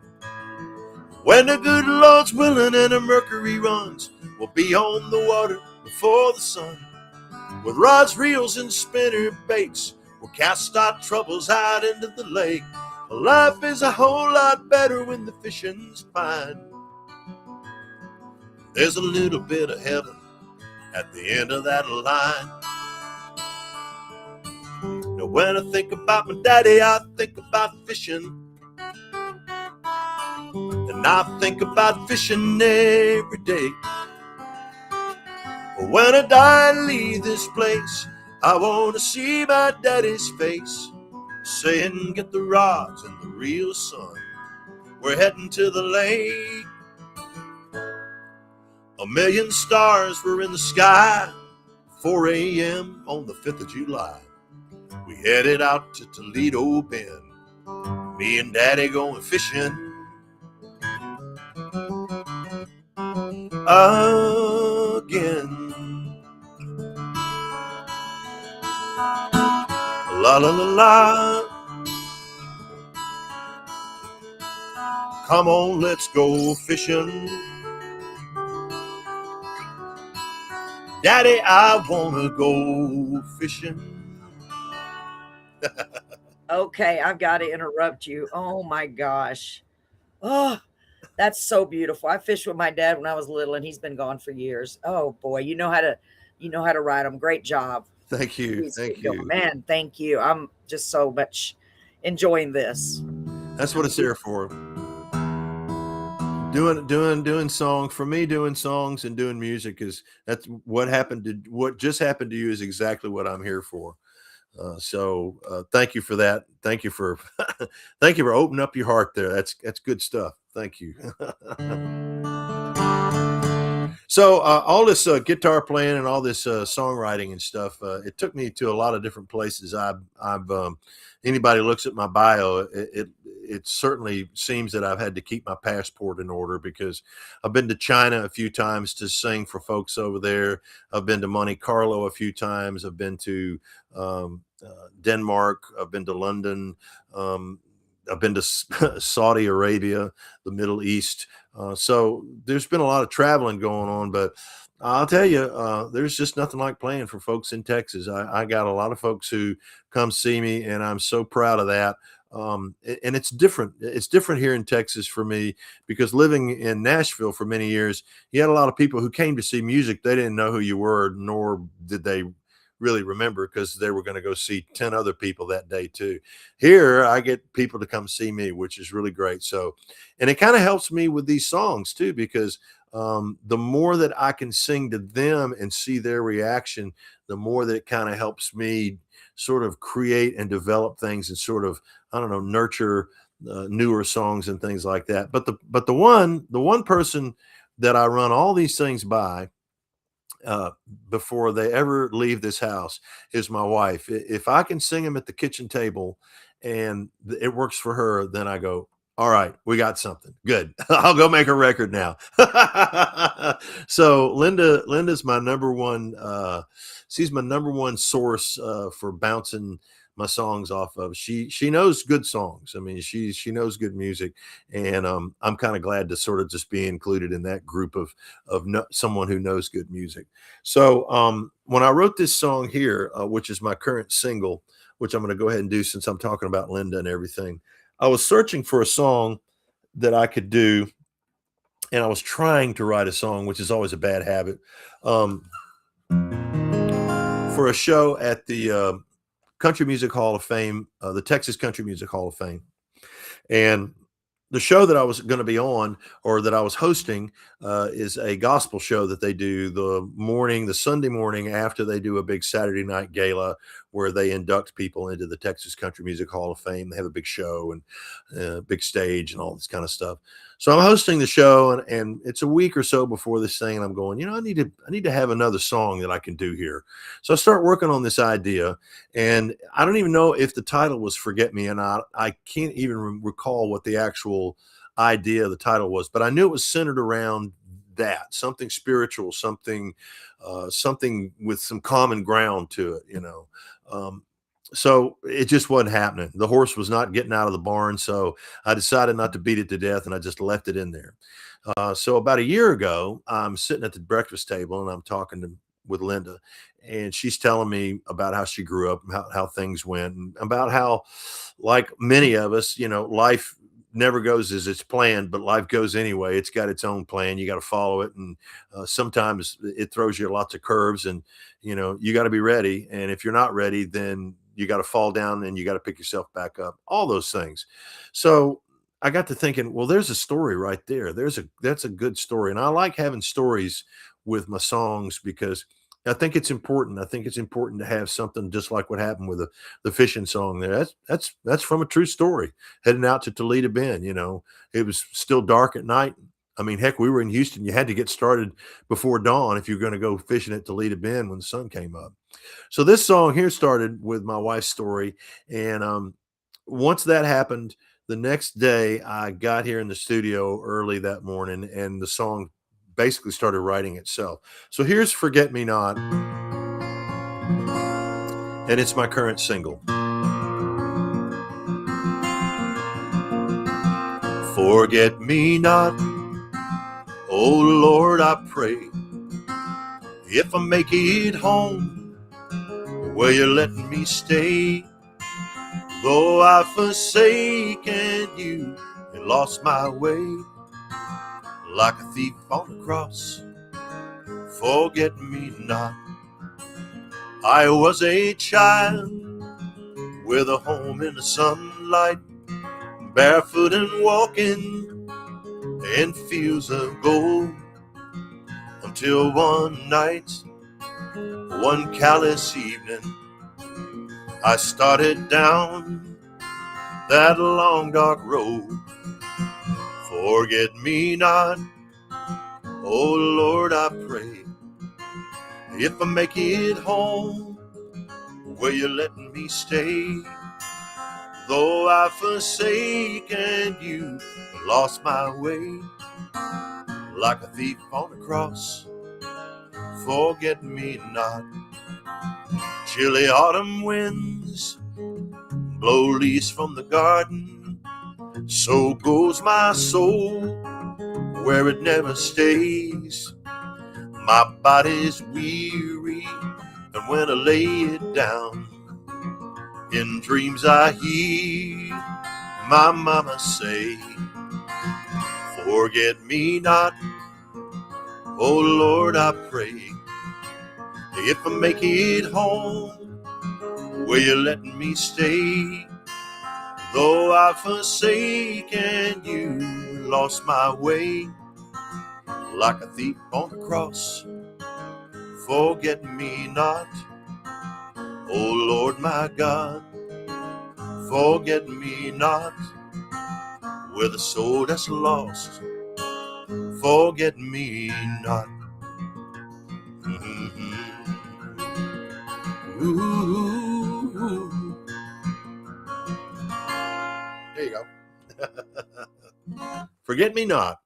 When the good Lord's willing and the mercury runs, we'll be on the water before the sun. With rods, reels, and spinner baits, we'll cast our troubles out into the lake. Life is a whole lot better when the fishing's fine. There's a little bit of heaven at the end of that line. Now when I think about my daddy, I think about fishing. And I think about fishing every day. But when I die and leave this place, I want to see my daddy's face, saying, get the rods and the real, son. We're heading to the lake. A million stars were in the sky, 4 a.m. on the 5th of July. We headed out to Toledo Bend, me and Daddy going fishing again. La la la la. Come on, let's go fishing. Daddy, I wanna go fishing. Okay, I've got to interrupt you. Oh my gosh. Oh, that's so beautiful. I fished with my dad when I was little, and he's been gone for years. Oh boy, you know how to ride them. Great job. Thank you. Please Thank keep you. going. Man, thank you. I'm just so much enjoying this. That's what it's here for. Doing songs for me. Doing songs and doing music that's what happened. What just happened to you is exactly what I'm here for. So thank you for that. Thank you for thank you for opening up your heart there. That's good stuff. Thank you. So all this guitar playing and all this songwriting and stuff, it took me to a lot of different places. I've anybody looks at my bio, it certainly seems that I've had to keep my passport in order, because I've been to China a few times to sing for folks over there. I've been to Monte Carlo a few times. I've been to Denmark. I've been to London. I've been to Saudi Arabia, the Middle East. So there's been a lot of traveling going on, but I'll tell you, there's just nothing like playing for folks in Texas. I got a lot of folks who come see me, and I'm so proud of that. And it's different. It's different here in Texas for me, because living in Nashville for many years, you had a lot of people who came to see music. They didn't know who you were, nor did they really remember, because they were going to go see 10 other people that day too. Here, I get people to come see me, which is really great. So, and it kind of helps me with these songs too, because the more that I can sing to them and see their reaction, the more that it kind of helps me sort of create and develop things and sort of, I don't know, nurture newer songs and things like that. But the one person that I run all these things by before they ever leave this house is my wife. If I can sing them at the kitchen table and it works for her, then I go, all right, we got something good. I'll go make a record now. So Linda's my number one. She's my number one source for bouncing my songs off of. She knows good songs. I mean, she knows good music, and I'm kind of glad to sort of just be included in that group of someone who knows good music. So when I wrote this song here, which is my current single, which I'm going to go ahead and do since I'm talking about Linda and everything, I was searching for a song that I could do, and I was trying to write a song, which is always a bad habit, for a show at the Country Music Hall of Fame, the Texas Country Music Hall of Fame. And the show that I was going to be on, or that I was hosting, is a gospel show that they do the Sunday morning after they do a big Saturday night gala where they induct people into the Texas Country Music Hall of Fame. They have a big show and big stage and all this kind of stuff. So I'm hosting the show, and it's a week or so before this thing, and I'm going, I need to have another song that I can do here. So I start working on this idea, and I don't even know if the title was Forget Me or not. I can't even recall what the actual idea of the title was, but I knew it was centered around that, something spiritual, something with some common ground to it, So it just wasn't happening. The horse was not getting out of the barn. So I decided not to beat it to death, and I just left it in there. So about a year ago, I'm sitting at the breakfast table, and I'm talking with Linda, and she's telling me about how she grew up and how things went, and about how, like many of us, life never goes as it's planned, but life goes anyway. It's got its own plan. You got to follow it. And sometimes it throws you lots of curves, and, you got to be ready. And if you're not ready, then you got to fall down and you got to pick yourself back up, all those things. So I got to thinking, well, there's a story right there. That's a good story. And I like having stories with my songs because I think it's important. I think it's important to have something just like what happened with the fishing song there. That's from a true story. Heading out to Toledo Bend, it was still dark at night. I mean, heck, we were in Houston. You had to get started before dawn if you're going to go fishing at Toledo Bend when the sun came up. So this song here started with my wife's story. And once that happened, the next day I got here in the studio early that morning, and the song basically started writing itself. So here's Forget Me Not, and it's my current single. Forget me not, oh Lord, I pray, if I make it home where you're letting me stay, though I've forsaken you and lost my way. Like a thief on the cross, forget me not. I was a child with a home in the sunlight, barefoot and walking in fields of gold, until one night, one callous evening, I started down that long dark road. Forget me not, oh Lord, I pray, if I make it home where you're letting me stay, though I've forsaken you, lost my way, like a thief on the cross, forget me not. Chilly autumn winds blow leaves from the garden, so goes my soul where it never stays. My body's weary, and when I lay it down, in dreams I hear my mama say, forget me not, oh Lord, I pray, if I make it home where you're letting me stay, though I've forsaken you, lost my way, like a thief on the cross. Forget me not, oh Lord my God. Forget me not, with a soul that's lost. Forget me not. Mm-hmm. Ooh. There you go. Forget me not.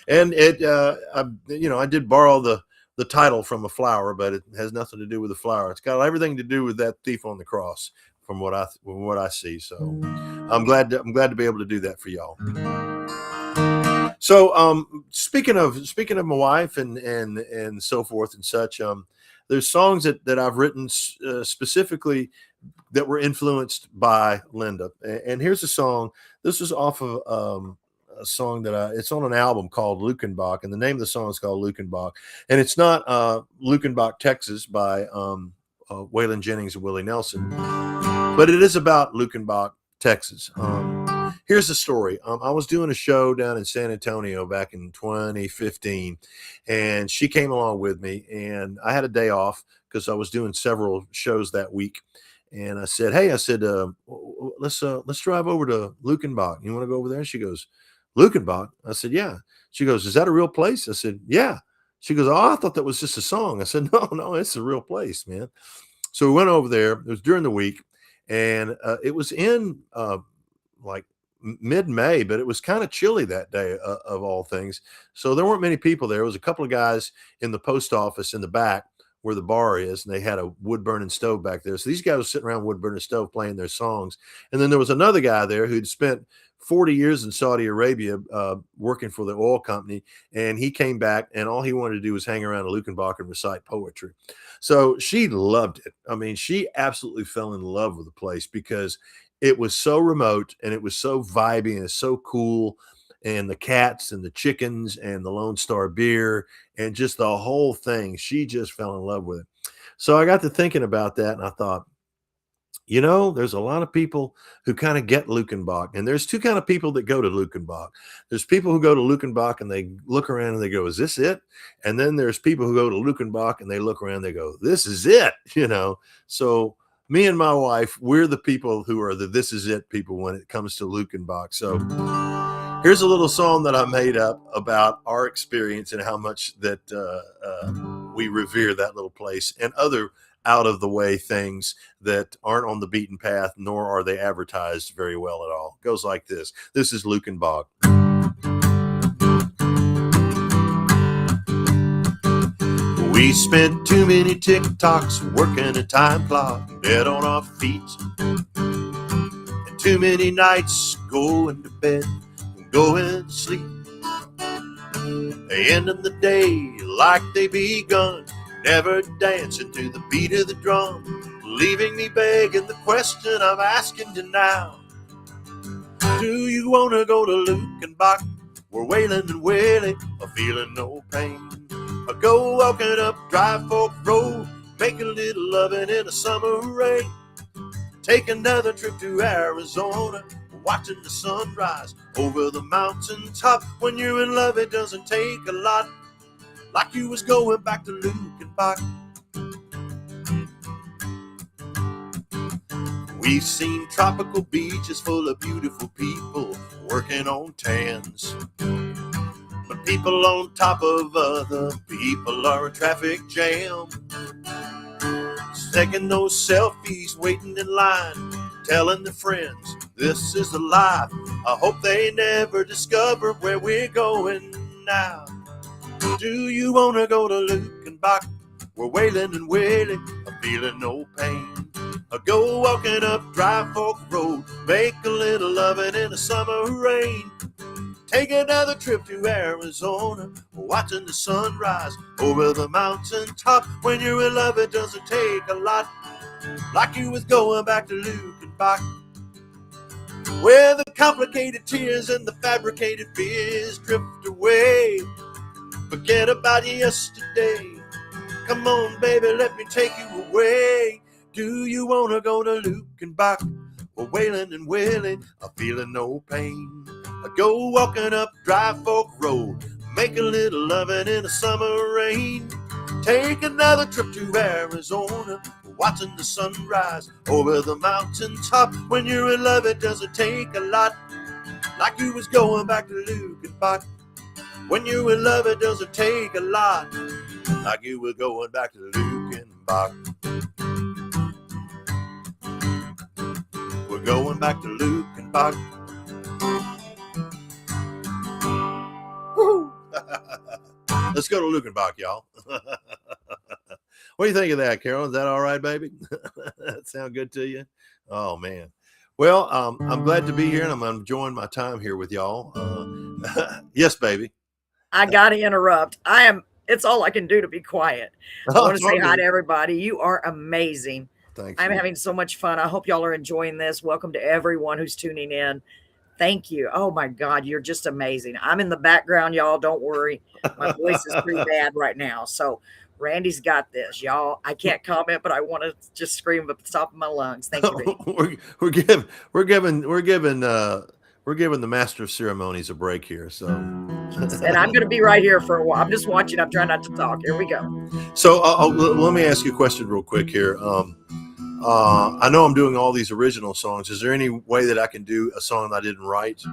And it, I did borrow the title from a flower, but it has nothing to do with the flower. It's got everything to do with that thief on the cross, from what I see. So I'm glad to be able to do that for y'all. So speaking of my wife and so forth and such, there's songs that I've written specifically that were influenced by Linda. And here's a song. This is off of a song that it's on an album called Lukenbach, and the name of the song is called Lukenbach. And it's not Lukenbach, Texas by Waylon Jennings and Willie Nelson, but it is about Lukenbach, Texas. Here's the story. I was doing a show down in San Antonio back in 2015, and she came along with me, and I had a day off because I was doing several shows that week. And I said, hey, let's drive over to Lukenbach. You want to go over there? She goes, Lukenbach? I said, yeah. She goes, is that a real place? I said, yeah. She goes, oh, I thought that was just a song. I said, no, it's a real place, man. So we went over there. It was during the week, and it was in like mid-May, but it was kind of chilly that day of all things. So there weren't many people there. It was a couple of guys in the post office in the back where the bar is, and they had a wood burning stove back there. So these guys were sitting around wood burning stove playing their songs. And then there was another guy there who'd spent 40 years in Saudi Arabia working for the oil company, and he came back, and all he wanted to do was hang around a Lukenbach and recite poetry. So she loved it. I mean, she absolutely fell in love with the place because it was so remote, and it was so vibey, and it's so cool. And the cats and the chickens and the Lone Star beer and just the whole thing. She just fell in love with it. So I got to thinking about that, and I thought, there's a lot of people who kind of get Lukenbach, and there's two kind of people that go to Lukenbach. There's people who go to Lukenbach and they look around and they go, is this it? And then there's people who go to Lukenbach and they look around and they go, this is it, So me and my wife, we're the people who are the this is it people when it comes to Lukenbach. So here's a little song that I made up about our experience and how much that we revere that little place and other out-of-the-way things that aren't on the beaten path, nor are they advertised very well at all. It goes like this. This is Lukenbach. We spent too many TikToks working a time clock, dead on our feet, and too many nights going to bed, going to sleep. They end of the day like they begun, never dancing to the beat of the drum, leaving me begging the question I'm asking you now. Do you want to go to Lukenbach, where Waylon and Willie are feeling no pain? Or go walking up Dry Fork Road, make a little loving in the summer rain? Take another trip to Arizona, watching the sunrise over the mountaintop. When you're in love, it doesn't take a lot, like you was going back to Lukenbach. We've seen tropical beaches full of beautiful people working on tans, but people on top of other people are a traffic jam, taking those selfies, waiting in line, telling their friends this is the life. I hope they never discover where we're going now. Do you want to go to Lukenbach, where Waylon and Willie are feeling no pain? Or go walking up Dry Fork Road, make a little loving in the summer rain? Take another trip to Arizona, watching the sunrise over the mountaintop. When you're in love, it doesn't take a lot, like you was going back to Lukenbach, where the complicated tears and the fabricated fears drift away. Forget about yesterday. Come on, baby, let me take you away. Do you want to go to Lukenbach, where Waylon and Willie are feeling no pain? Or go walking up Dry Fork Road, Make a little loving in the summer rain. Take another trip to Arizona, watching the sunrise over the mountaintop. When you're in love, it doesn't take a lot, like you was going back to Lukenbach. When you're in love, it doesn't take a lot, like you were going back to Lukenbach. We're going back to Lukenbach. Woo! Let's go to Lukenbach, y'all. What do you think of that, Carolyn? Is that all right, baby? That sound good to you? Oh, man. Well, I'm glad to be here, and I'm enjoying my time here with y'all. Yes, baby. I got to interrupt. It's all I can do to be quiet. I want to say hi to everybody. You are amazing. Thanks. I'm having so much fun. I hope y'all are enjoying this. Welcome to everyone who's tuning in. Thank you. Oh my God, you're just amazing. I'm in the background, y'all. Don't worry. My voice is pretty bad right now. So Randy's got this, y'all. I can't comment, but I want to just scream at the top of my lungs. Thank you, Randy. We're giving the master of ceremonies a break here. So, and I'm going to be right here for a while. I'm just watching. I'm trying not to talk. Here we go. So let me ask you a question real quick here. I know I'm doing all these original songs. Is there any way that I can do a song that I didn't write?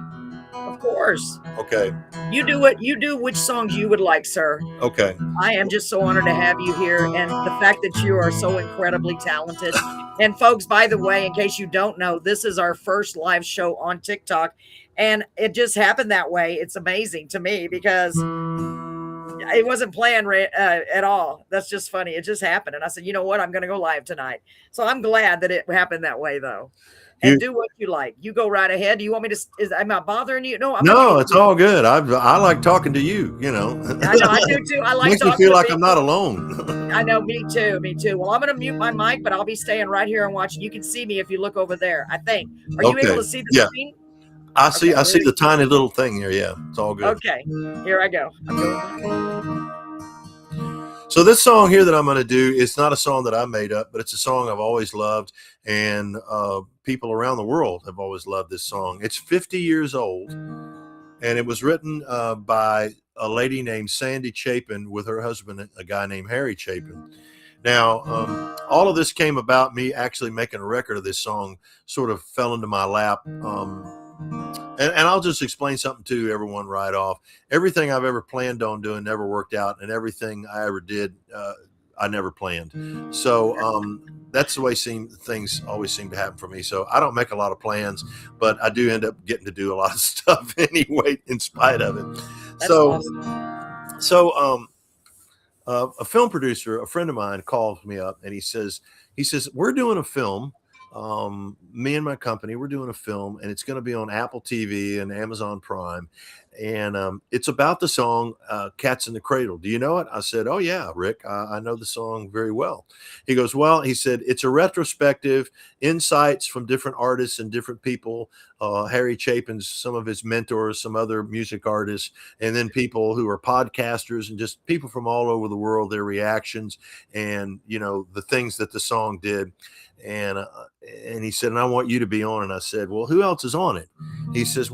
Of course. Okay. You do which songs you would like, sir. Okay. I am just so honored to have you here, and the fact that you are so incredibly talented. And folks, by the way, in case you don't know, this is our first live show on TikTok, and it just happened that way. It's amazing to me because it wasn't planned at all. That's just funny. It just happened. And I said, you know what? I'm going to go live tonight. So I'm glad that it happened that way, though. And do what you like. You go right ahead. Do you want me to? Am I bothering you? No, it's all good. I like talking to you. You know. I know. I do too. I like. Makes me feel like I'm not alone. I know. Me too. Me too. Well, I'm going to mute my mic, but I'll be staying right here and watching. You can see me if you look over there. I think. Are you able to see the screen? I see. I see the tiny little thing here. Yeah, it's all good. Okay. Here I go. I'm going. So this song here that I'm going to do, it's not a song that I made up, but it's a song I've always loved, and people around the world have always loved this song. It's 50 years old, and it was written by a lady named Sandy Chapin with her husband, a guy named Harry Chapin. Now, all of this came about me actually making a record of this song, sort of fell into my lap. And I'll just explain something to everyone right off. Everything I've ever planned on doing never worked out, and everything I ever did, I never planned. So that's the way things always seem to happen for me. So I don't make a lot of plans, but I do end up getting to do a lot of stuff anyway, in spite of it. That's awesome. A film producer, a friend of mine, calls me up and he says, we're doing a film. Me and my company, we're doing a film, and it's going to be on Apple TV and Amazon Prime. And it's about the song Cats in the Cradle. Do you know it? I said, oh, yeah, Rick, I know the song very well. He goes, well, he said, it's a retrospective, insights from different artists and different people. Harry Chapin's, some of his mentors, some other music artists, and then people who are podcasters and just people from all over the world, their reactions and, you know, the things that the song did. And he said, and I want you to be on. And I said, well, who else is on it? He says,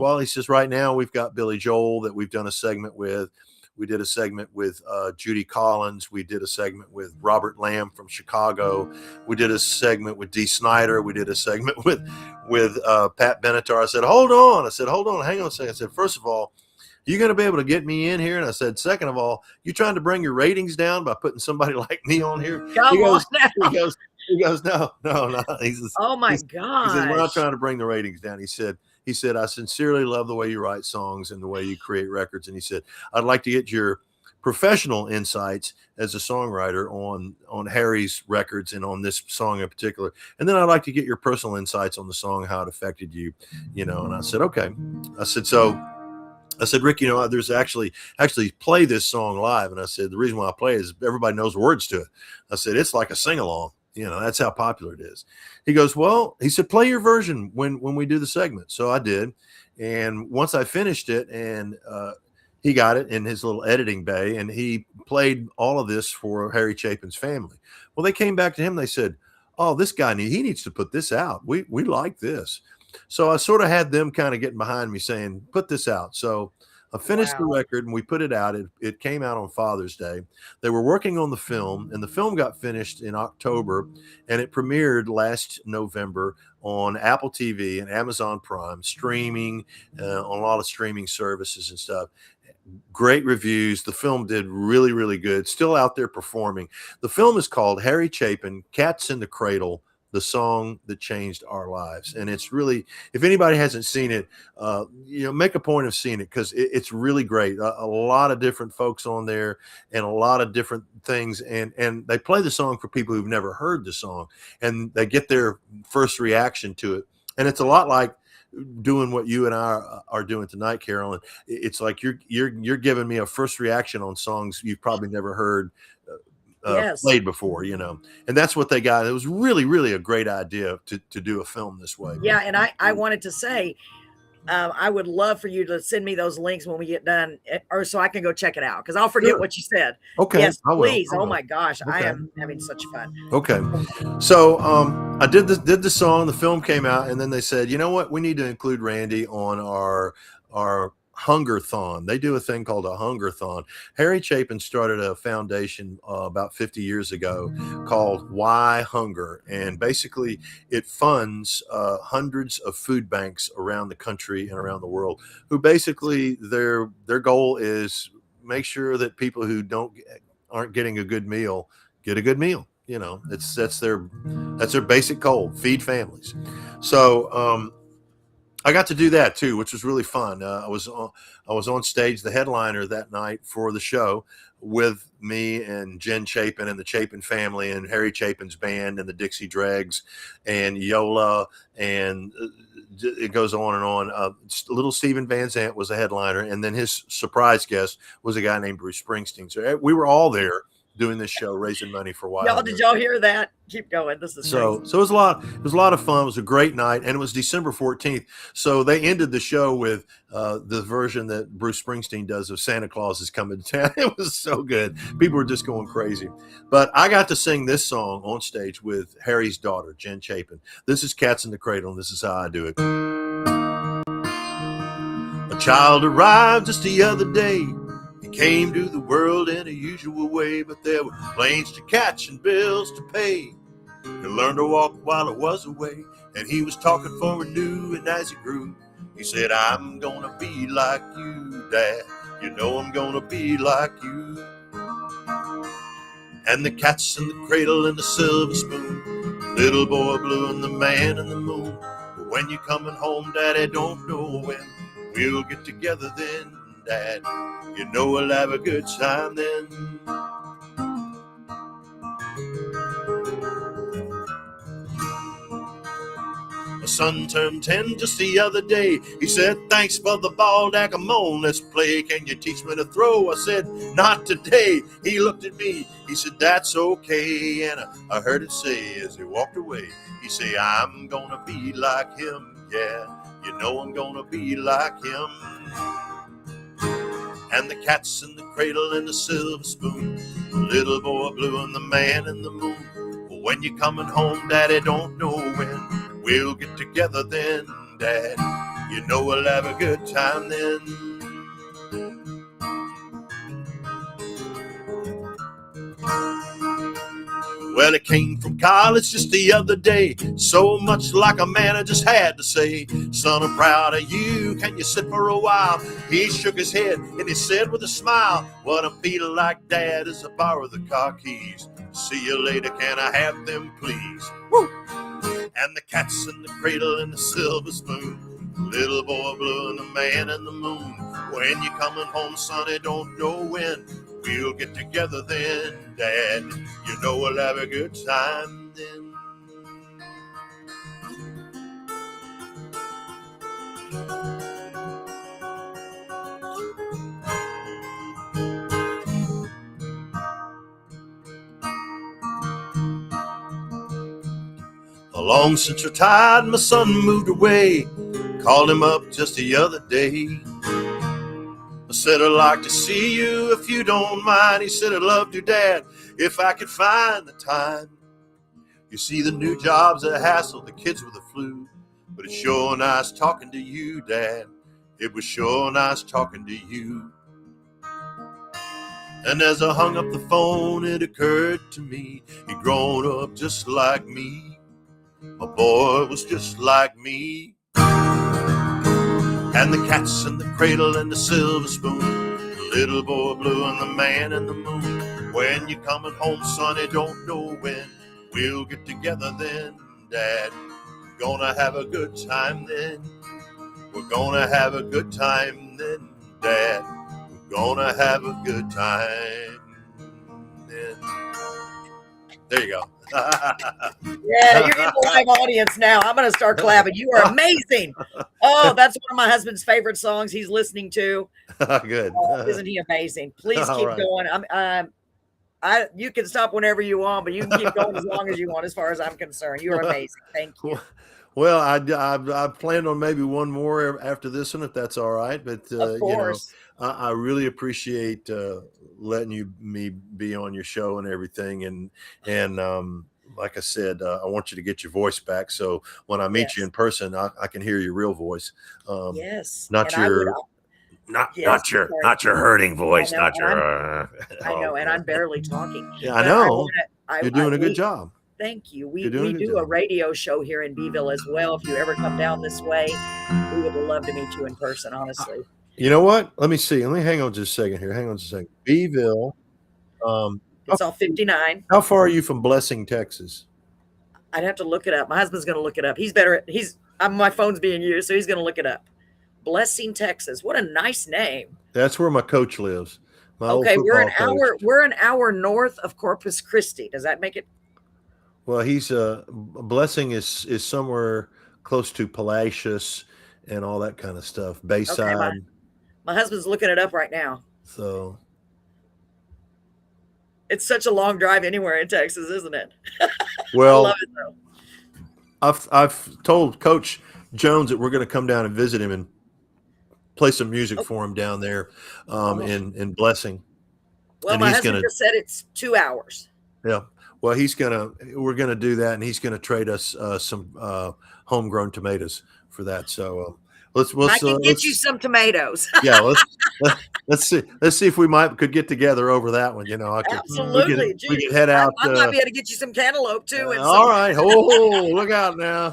right now we've got Billy Joel that we've done a segment with. We did a segment with Judy Collins. We did a segment with Robert Lamb from Chicago. We did a segment with Dee Snider. We did a segment with Pat Benatar. I said, hold on. Hang on a second. I said, first of all, you going to be able to get me in here? And I said, second of all, you trying to bring your ratings down by putting somebody like me on here? He goes, no. He says, oh my God. He says, we're not trying to bring the ratings down. He said, I sincerely love the way you write songs and the way you create records. And he said, I'd like to get your professional insights as a songwriter on Harry's records and on this song in particular. And then I'd like to get your personal insights on the song, how it affected you, you know. And I said, okay. I said, Rick, you know, there's actually play this song live. And I said, the reason why I play is everybody knows the words to it. I said, it's like a sing-along. You know, that's how popular it is. He goes, well, he said, play your version when we do the segment. So I did. And once I finished it, and he got it in his little editing bay, and he played all of this for Harry Chapin's family. Well, they came back to him. They said, oh, this guy, he needs to put this out. We like this. So I sort of had them kind of getting behind me saying, put this out. So I finished the Wow. record and we put it out. It came out on Father's Day. They were working on the film, and the film got finished in October, and it premiered last November on Apple TV and Amazon Prime, streaming on a lot of streaming services and stuff. Great reviews. The film did really, really good. Still out there performing. The film is called Harry Chapin, Cats in the Cradle, the song that changed our lives. And it's really, if anybody hasn't seen it, make a point of seeing it, because it's really great. A lot of different folks on there and a lot of different things. And they play the song for people who've never heard the song, and they get their first reaction to it. And it's a lot like doing what you and I are doing tonight, Carolyn. It's like you're giving me a first reaction on songs you've probably never heard Yes. played before, and that's what they got. It was really, really a great idea to do a film this way. Yeah, and I wanted to say, I would love for you to send me those links when we get done, or so I can go check it out, because I'll forget what you said. Okay. Yes, I will. please. Oh my gosh, Okay. I am having such fun. Okay. So I did the song, the film came out, and then they said, you know what, we need to include Randy on our Hungerthon. They do a thing called a Hungerthon. Harry Chapin started a foundation about 50 years ago called Why Hunger, and basically it funds hundreds of food banks around the country and around the world, who basically their goal is make sure that people who aren't getting a good meal get a good meal. That's their basic goal: feed families. So I got to do that too, which was really fun. I was on stage, the headliner that night for the show, with me and Jen Chapin and the Chapin family and Harry Chapin's band and the Dixie Dregs and Yola, and it goes on and on. Little Steven Van Zandt was a headliner, and then his surprise guest was a guy named Bruce Springsteen. So we were all there doing this show, raising money for Wild. Did y'all hear that? Keep going. This is so crazy. it was a lot of fun. It was a great night, and it was December 14th. So they ended the show with the version that Bruce Springsteen does of Santa Claus is Coming to Town. It was so good. People were just going crazy. But I got to sing this song on stage with Harry's daughter, Jen Chapin. This is Cats in the Cradle, and this is how I do it. A child arrived just the other day. He came to the world in a usual way, but there were planes to catch and bills to pay. He learned to walk while I was away, and he was talking for a new, and as he grew, he said, I'm gonna be like you, Dad. You know I'm gonna be like you. And the cat's in the cradle and the silver spoon, little boy blue and the man in the moon. But when you're coming home, Daddy, don't know when. We'll get together then, Dad. You know we'll have a good time then. My son turned 10 just the other day. He said, thanks for the ball, Dad, come on, let's play. Can you teach me to throw? I said, not today. He looked at me. He said, that's okay. And I heard it say as he walked away, he said, I'm gonna be like him. Yeah, you know I'm gonna be like him. And the cat's in the cradle and the silver spoon, the little boy blue and the man in the moon. But when you're coming home, Daddy, don't know when. We'll get together then, Dad. You know we'll have a good time then. Well, it came from college just the other day, so much like a man I just had to say, son, I'm proud of you, can you sit for a while? He shook his head and he said with a smile, what I'm feeling like, Dad, is to borrow the car keys. See you later, can I have them, please? Woo! And the cat's in the cradle and the silver spoon, little boy blue and the man in the moon. When you're coming home, sonny, don't know when. We'll get together then, Dad. You know we'll have a good time then. Long since retired, my son moved away. Called him up just the other day. I said, I'd like to see you if you don't mind. He said, I'd love to, Dad, if I could find the time. You see, the new job's a hassle, the kids with the flu, but it's sure nice talking to you, Dad. It was sure nice talking to you. And as I hung up the phone, it occurred to me, he'd grown up just like me. My boy was just like me. And the cats and the cradle and the silver spoon, the little boy blue and the man in the moon. When you're coming home, sonny, don't know when. We'll get together then, Dad. We're gonna have a good time then. We're gonna have a good time then, Dad. We're gonna have a good time then. There you go. Yeah, you're in the live audience now. I'm going to start clapping. You are amazing. Oh, that's one of my husband's favorite songs he's listening to. Good. Isn't he amazing? Please keep Right. going. You can stop whenever you want, but you can keep going as long as you want, as far as I'm concerned. You are amazing. Thank you. Well, I planned on maybe one more after this one, if that's all right. But Of course. I really appreciate letting me be on your show and everything. And like I said, I want you to get your voice back. So when I meet you in person, I can hear your real voice. Yes. Not And your not your hurting voice. I know, and I'm barely talking. Yeah, I know. You're doing a good we- job. Thank you. We You're doing a good do a job. radio show here in Beeville as well. If you ever come down this way, we would love to meet you in person, honestly. You know what? Let me see. Let me hang on just a second here. Hang on just a second. Beeville. It's on 59. How far are you from Blessing, Texas? I'd have to look it up. My husband's going to look it up. He's better. My phone's being used, so he's going to look it up. Blessing, Texas. What a nice name. That's where my coach lives. Okay, we're an hour north of Corpus Christi. Does that make it? Well, he's Blessing is somewhere close to Palacios and all that kind of stuff. Bayside. Okay, my husband's looking it up right now. So it's such a long drive anywhere in Texas, isn't it? Well, I love it though. I've told Coach Jones that we're going to come down and visit him and play some music for him down there in Blessing. Well, and my husband just said it's 2 hours. Yeah. Well, we're gonna do that, and he's gonna trade us some homegrown tomatoes for that. So I can get you some tomatoes. Yeah, let's see if we could get together over that one. Absolutely. We could head out. I might be able to get you some cantaloupe too. All right. Oh, look out now.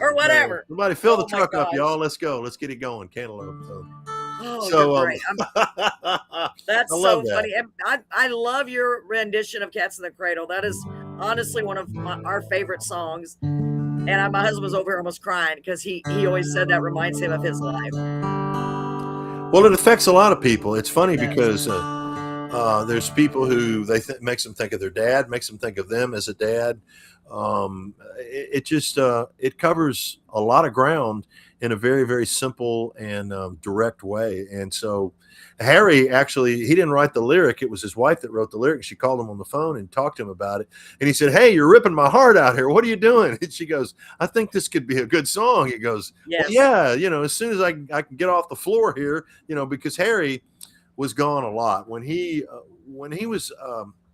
Or whatever. Somebody fill the truck up, y'all. Let's go. Let's get it going. Cantaloupe. You're great. That's so funny. And I love your rendition of Cats in the Cradle. That is honestly one of our favorite songs. And my husband was over here almost crying because he always said that reminds him of his life. Well, it affects a lot of people. It's funny because there's people who makes them think of their dad, makes them think of them as a dad. It covers a lot of ground in a very, very simple and direct way. And so Harry, actually, he didn't write the lyric. It was his wife that wrote the lyric. She called him on the phone and talked to him about it. And he said, "Hey, you're ripping my heart out here. What are you doing?" And she goes, "I think this could be a good song." He goes, yes. "Well, yeah, as soon as I can get off the floor here, because Harry was gone a lot when he was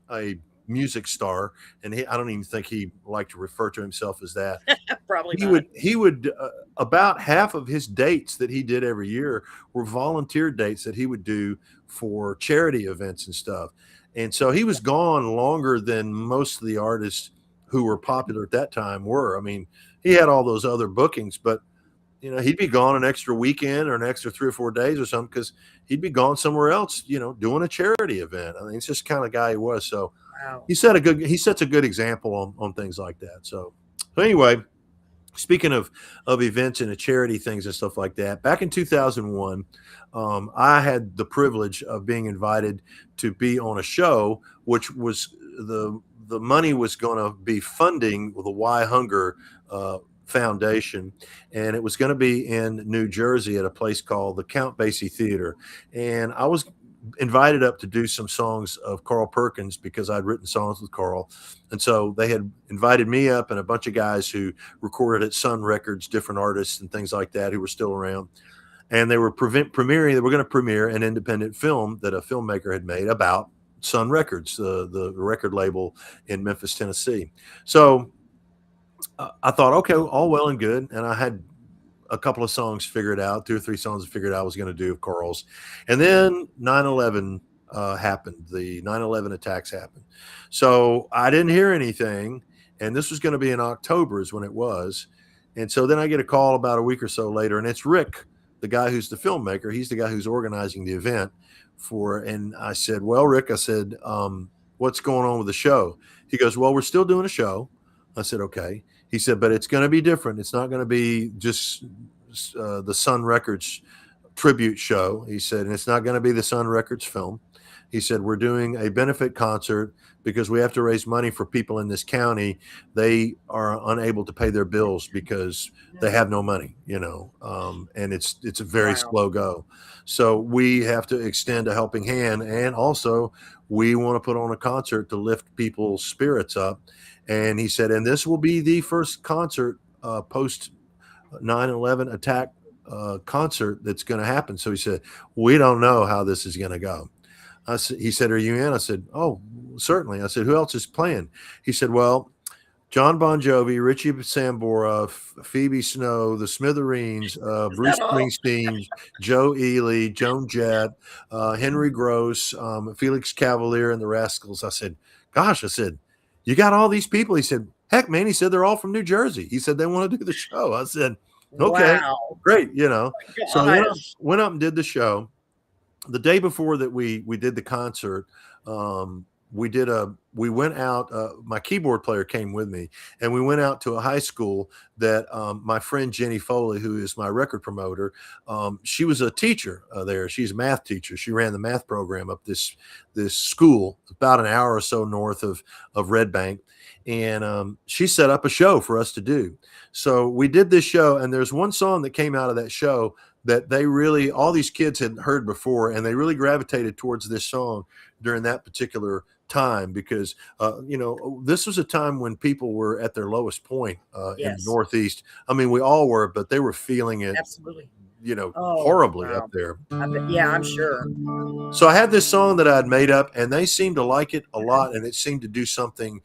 a music star, and I don't even think he liked to refer to himself as that. Probably he would about half of his dates that he did every year were volunteer dates that he would do for charity events and stuff. And so he was gone longer than most of the artists who were popular at that time were. I mean, he had all those other bookings, but he'd be gone an extra weekend or an extra 3 or 4 days or something because he'd be gone somewhere else, doing a charity event. I mean, it's just the kind of guy he was. So wow. He sets a good example on things like that. So anyway, speaking of events and charity things and stuff like that, back in 2001, I had the privilege of being invited to be on a show, which was the money was going to be funding the Why Hunger Foundation, and it was going to be in New Jersey at a place called the Count Basie Theater. And I was invited up to do some songs of Carl Perkins because I'd written songs with Carl. And so they had invited me up and a bunch of guys who recorded at Sun Records, different artists and things like that who were still around. And they were going to premiere an independent film that a filmmaker had made about Sun Records, the record label in Memphis, Tennessee. So I thought, okay, all well and good. And I had a couple of songs figured out, 2 or 3 songs figured out I was going to do of Carl's. And then 9/11 happened. The 9/11 attacks happened. So I didn't hear anything. And this was going to be in October is when it was. And so then I get a call about a week or so later, and it's Rick, the guy who's the filmmaker. He's the guy who's organizing the event and I said, well, Rick, I said, what's going on with the show? He goes, well, we're still doing a show. I said, okay. He said, but it's going to be different. It's not going to be just the Sun Records tribute show. He said, and it's not going to be the Sun Records film. He said, we're doing a benefit concert because we have to raise money for people in this county. They are unable to pay their bills because they have no money, and it's a very slow go. So we have to extend a helping hand. And also we want to put on a concert to lift people's spirits up. And he said, and this will be the first concert post 9/11 attack concert that's going to happen. So he said, we don't know how this is going to go. He said, are you in? I said, oh, certainly. I said, who else is playing? He said, well, John Bon Jovi, Richie Sambora, Phoebe Snow, the Smithereens, Bruce Springsteen, Joe Ely, Joan Jett, Henry Gross, Felix Cavalier, and the Rascals. I said, gosh, you got all these people. He said, heck, man, he said, they're all from New Jersey. He said, they want to do the show. I said, okay, great. So I went up and did the show. The day before that we did the concert, we went out, my keyboard player came with me, and we went out to a high school that my friend GINNY FOLEY, who is my record promoter, she was a teacher there. She's a math teacher. She ran the math program up this school about an hour or so north of Red Bank. And she set up a show for us to do. So we did this show, and there's one song that came out of that show that all these kids had heard before, and they really gravitated towards this song during that particular time because, this was a time when people were at their lowest point in the Northeast. I mean, we all were, but they were feeling it. Absolutely. Horribly up there. I'm sure. So I had this song that I'd made up, and they seemed to like it a lot, and it seemed to do something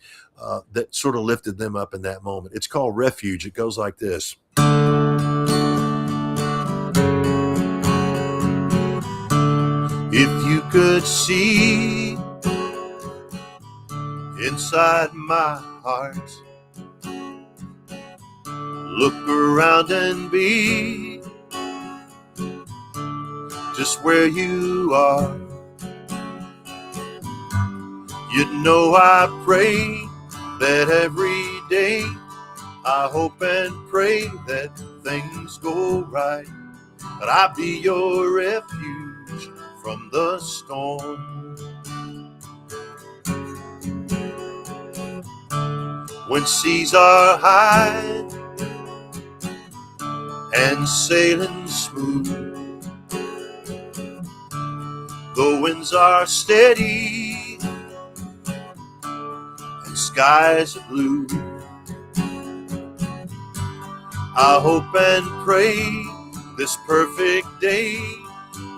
that sort of lifted them up in that moment. It's called Refuge. It goes like this. If you could see inside my heart, look around and be just where you are. You'd know I pray that every day I hope and pray that things go right, but I be your refuge from the storm. When seas are high and sailing smooth, the winds are steady and skies are blue, I hope and pray this perfect day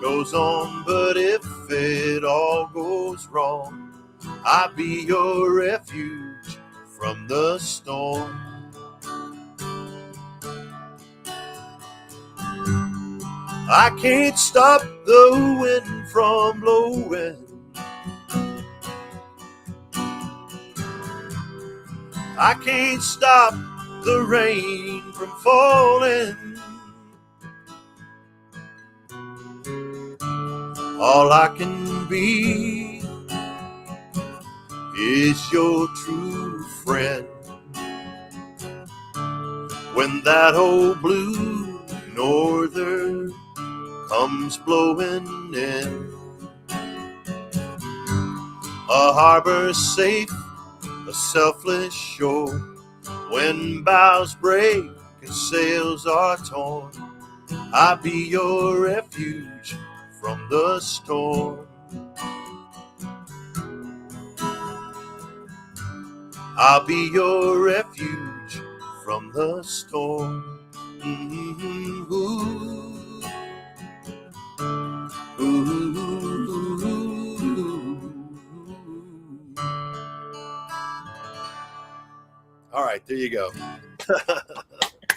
goes on, but if it all goes wrong, I'll be your refuge from the storm. I can't stop the wind from blowing, I can't stop the rain from falling. All I can be is your true friend. When that old blue norther comes blowing in, a harbor safe, a selfless shore. When bows break and sails are torn, I'll be your refuge from the storm. I'll be your refuge from the storm. Mm-hmm. Ooh. Ooh. All right, there you go.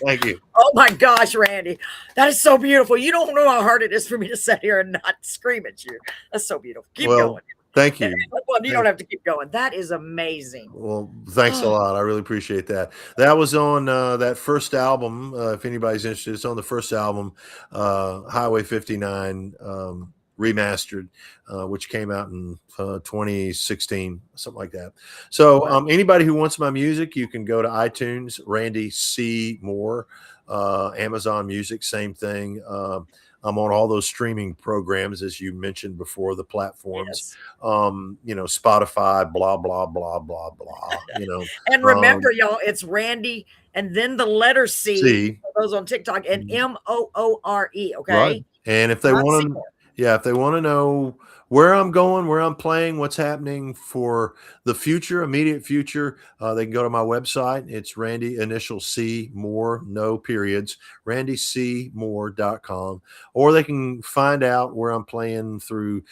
Thank you. Oh my gosh, Randy, that is so beautiful. You don't know how hard it is for me to sit here and not scream at you. That's so beautiful. Keep Well, going. thank you. Well, you don't have to keep going. That is amazing. Well, thanks a lot. I really appreciate that. That was on that first album. If anybody's interested, it's on the first album, Highway 59 remastered, which came out in 2016, something like that. So anybody who wants my music, you can go to iTunes, Randy C. Moore, Amazon Music, same thing. I'm on all those streaming programs, as you mentioned before, the platforms, Spotify, blah, blah, blah, blah, blah, And remember, y'all, it's Randy and then the letter C for those on TikTok and Moore. Okay. Right. And if they want to, if they want to know where I'm going, where I'm playing, what's happening for the future, immediate future, they can go to my website. It's Randy initial C Moore, no periods, randycmoore.com, or they can find out where I'm playing through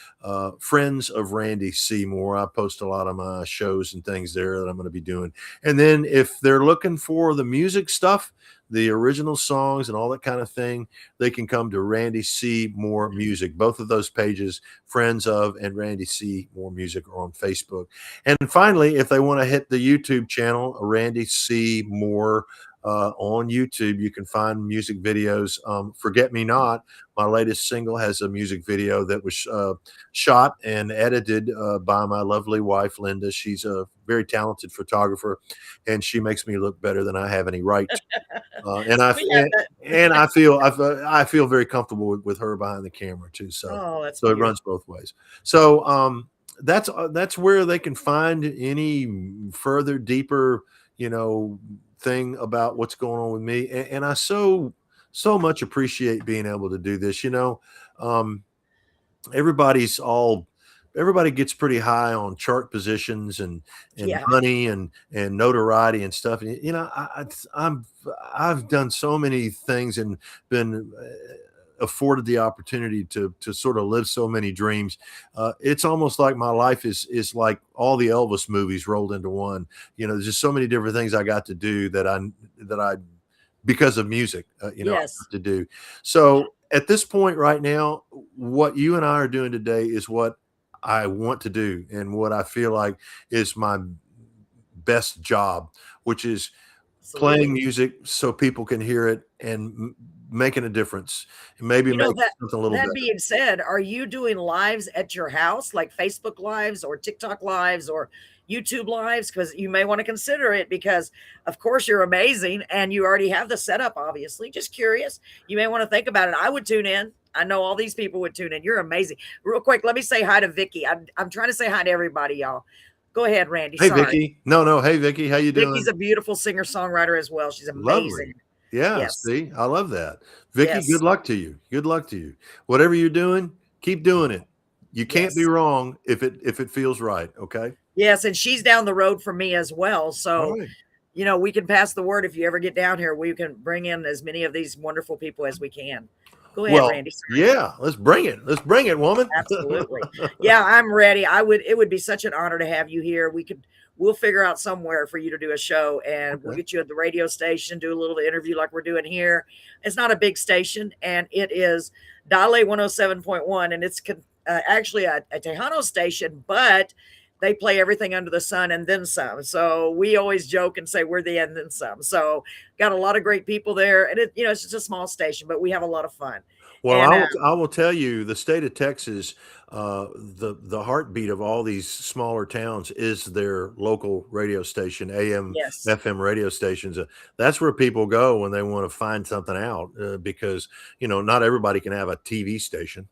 Friends of Randy C. Moore. I post a lot of my shows and things there that I'm going to be doing. And then if they're looking for the music stuff, the original songs and all that kind of thing, they can come to Randy C. Moore Music. Both of those pages, Friends of and Randy C. Moore Music, are on Facebook. And finally, if they want to hit the YouTube channel, Randy C. Moore on YouTube, you can find music videos. Forget Me Not, my latest single, has a music video that was shot and edited by my lovely wife, Linda. She's a very talented photographer, and she makes me look better than I have any right to. And I feel very comfortable with her behind the camera too. So it runs both ways. So that's where they can find any further, deeper, thing about what's going on with me. And I so much appreciate being able to do this. Everybody gets pretty high on chart positions and money and notoriety and stuff. And, I've done so many things and been afforded the opportunity to sort of live so many dreams. It's almost like my life is like all the Elvis movies rolled into one. There's just so many different things I got to do that I because of music, I have to do. So at this point right now, what you and I are doing today is what I want to do and what I feel like is my best job, which is playing music so people can hear it and making a difference and maybe make something a little better. That being said, are you doing lives at your house, like Facebook lives or TikTok lives or YouTube lives? Because you may want to consider it, because of course you're amazing and you already have the setup, obviously. Just curious. You may want to think about it. I would tune in. I know all these people would tune in. You're amazing. Real quick, let me say hi to Vicky. I'm trying to say hi to everybody, y'all. Go ahead, Randy. Hey, sorry. Vicky. No. Hey, Vicky. How you doing? Vicky's a beautiful singer-songwriter as well. She's amazing. Lovely. Yeah. Yes. See, I love that. Vicky, good luck to you. Good luck to you. Whatever you're doing, keep doing it. You can't be wrong if it feels right. Okay. Yes. And she's down the road from me as well. So, we can pass the word. If you ever get down here, we can bring in as many of these wonderful people as we can. Go ahead, Randy. Sorry. Yeah, let's bring it. Let's bring it, woman. Absolutely. Yeah, I'm ready. It would be such an honor to have you here. We'll figure out somewhere for you to do a show, and we'll get you at the radio station, do a little interview like we're doing here. It's not a big station, and it is Dial 107.1, and it's actually a Tejano station, but they play everything under the sun and then some. So we always joke and say we're the and then some. So got a lot of great people there, and it's just a small station, but we have a lot of fun. Well, I will tell you, the state of Texas, the heartbeat of all these smaller towns is their local radio station, AM, FM radio stations. That's where people go when they want to find something out, because, not everybody can have a TV station,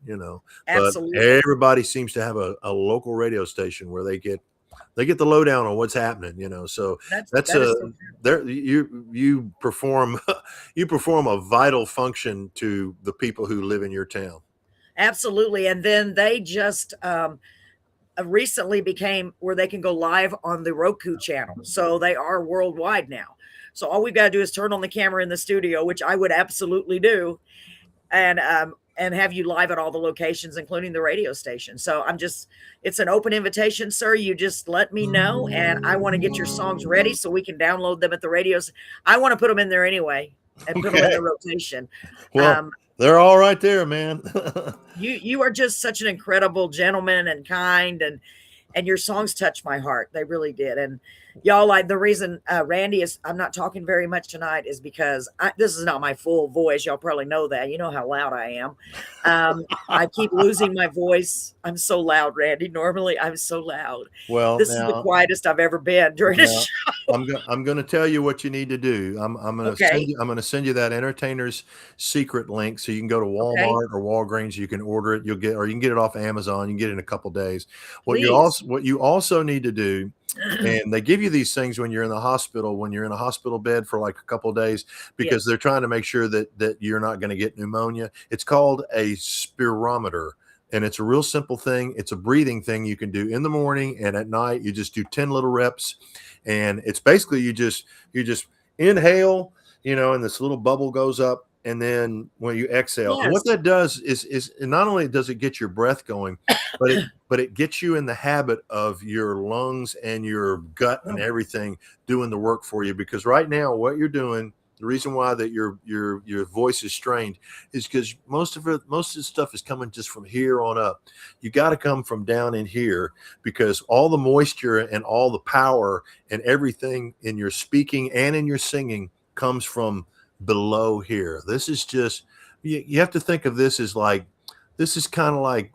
Absolutely. But everybody seems to have a local radio station where they get the lowdown on what's happening, So you perform a vital function to the people who live in your town. Absolutely. And then they just recently became where they can go live on the Roku channel. So they are worldwide now. So all we've got to do is turn on the camera in the studio, which I would absolutely do, and have you live at all the locations, including the radio station. So it's an open invitation, sir. You just let me know, and I want to get your songs ready so we can download them at the radios. I want to put them in there anyway. and put them in the rotation. Well, they're all right there, man. You are just such an incredible gentleman and kind, and your songs touch my heart. They really did. And y'all, like, the reason Randy is, I'm not talking very much tonight is because this is not my full voice. Y'all probably know that. You know how loud I am. I keep losing my voice. I'm so loud, Randy. Normally I'm so loud. Well, this is the quietest I've ever been during a show. I'm going to tell you what you need to do. I'm going to send you that Entertainer's Secret link so you can go to Walmart or Walgreens. You can order it. You can get it off Amazon. You can get it in a couple days. What you also need to do, and they give you these things when you're in the hospital, when you're in a hospital bed for like a couple of days, because they're trying to make sure that you're not going to get pneumonia. It's called a spirometer. And it's a real simple thing. It's a breathing thing you can do in the morning and at night. You just do 10 little reps. And it's basically you just inhale, and this little bubble goes up. And then when you exhale, and what that does is not only does it get your breath going, but it gets you in the habit of your lungs and your gut and everything doing the work for you. Because right now, what you're doing, the reason why that your voice is strained is because most of the stuff is coming just from here on up. You got to come from down in here, because all the moisture and all the power and everything in your speaking and in your singing comes from below here. This is just, you have to think of this as like, this is kind of like,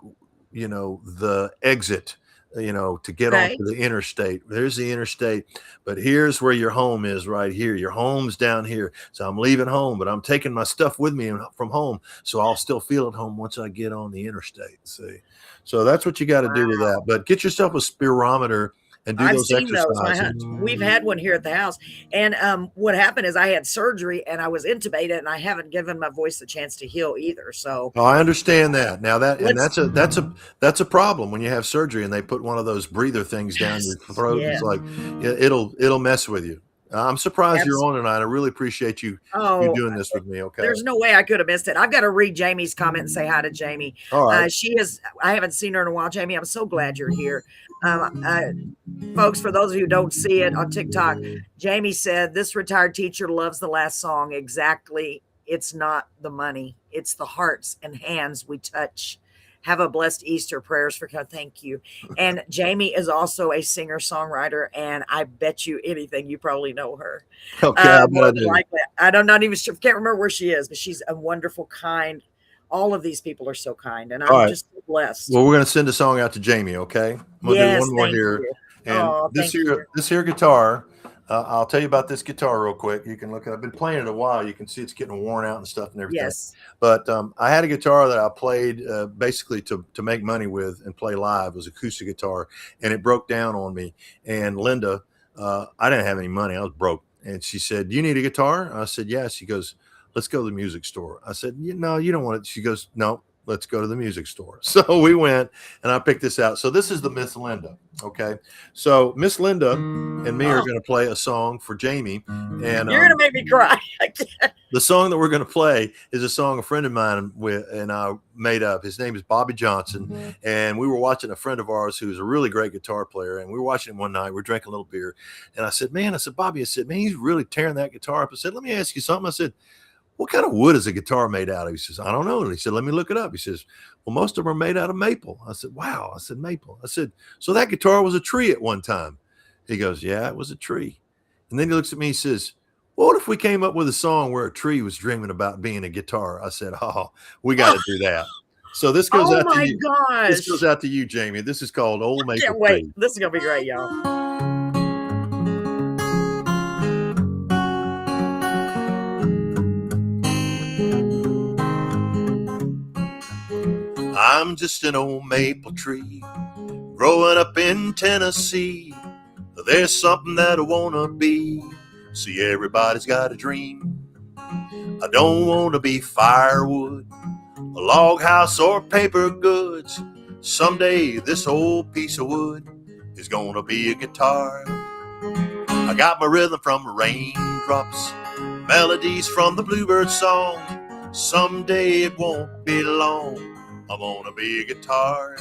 the exit, to get onto the interstate. There's the interstate, but here's where your home is, right here. Your home's down here. So I'm leaving home, but I'm taking my stuff with me from home. So I'll still feel at home once I get on the interstate. See? So that's what you got to do with that. But get yourself a spirometer and do those exercises. We've had one here at the house. And what happened is I had surgery and I was intubated, and I haven't given my voice a chance to heal either. So I understand that. Now that's a problem when you have surgery and they put one of those breather things down your throat. Yeah. It's like it'll mess with you. I'm surprised you're on tonight. I really appreciate you doing this with me. Okay. There's no way I could have missed it. I've got to read Jamie's comment and say hi to Jamie. All right. I haven't seen her in a while. Jamie, I'm so glad you're here. Folks, for those of you who don't see it on TikTok, Jamie said, this retired teacher loves the last song. Exactly. It's not the money. It's the hearts and hands we touch. Have a blessed Easter. Prayers for God. Thank you. And Jamie is also a singer-songwriter, and I bet you anything you probably know her. Okay, I don't not even sure, can't remember where she is, but she's a wonderful, kind. All of these people are so kind, and I'm just so blessed. Well, we're going to send a song out to Jamie. Okay, we'll do one more here. You. And this here guitar. I'll tell you about this guitar real quick. You can look at it. I've been playing it a while. You can see it's getting worn out and stuff and everything. Yes. But I had a guitar that I played basically to make money with and play live. It was an acoustic guitar, and it broke down on me. And Linda, I didn't have any money. I was broke. And she said, "Do you need a guitar?" I said, "Yes." She goes, "Let's go to the music store." I said, "No, you don't want it." She goes, "No, let's go to the music store." So we went, and I picked this out. So this is the Miss Linda. Okay. So Miss Linda and me are going to play a song for Jamie. And you're going to make me cry. The song that we're going to play is a song a friend of mine and I made up. His name is Bobby Johnson. And we were watching a friend of ours who's a really great guitar player. And we were watching him one night. We were drinking a little beer. And I said, Bobby, man, he's really tearing that guitar up. I said, let me ask you something. I said, what kind of wood is a guitar made out of? He says, I don't know. And he said, let me look it up. He says, well, most of them are made out of maple. I said, wow. I said, maple. I said, so that guitar was a tree at one time. He goes, yeah, it was a tree. And then he looks at me, he says, well, what if we came up with a song where a tree was dreaming about being a guitar? I said, oh, we got to do that. So this goes out to you. Gosh. This goes out to you, Jamie. This is called Old Maple Can't wait. Tree. This is going to be great, y'all. I'm just an old maple tree growing up in Tennessee. There's something that I want to be. See, everybody's got a dream. I don't want to be firewood, a log house, or paper goods. Someday this old piece of wood is going to be a guitar. I got my rhythm from raindrops, melodies from the bluebird song. Someday it won't be long, I'm gonna be a guitar.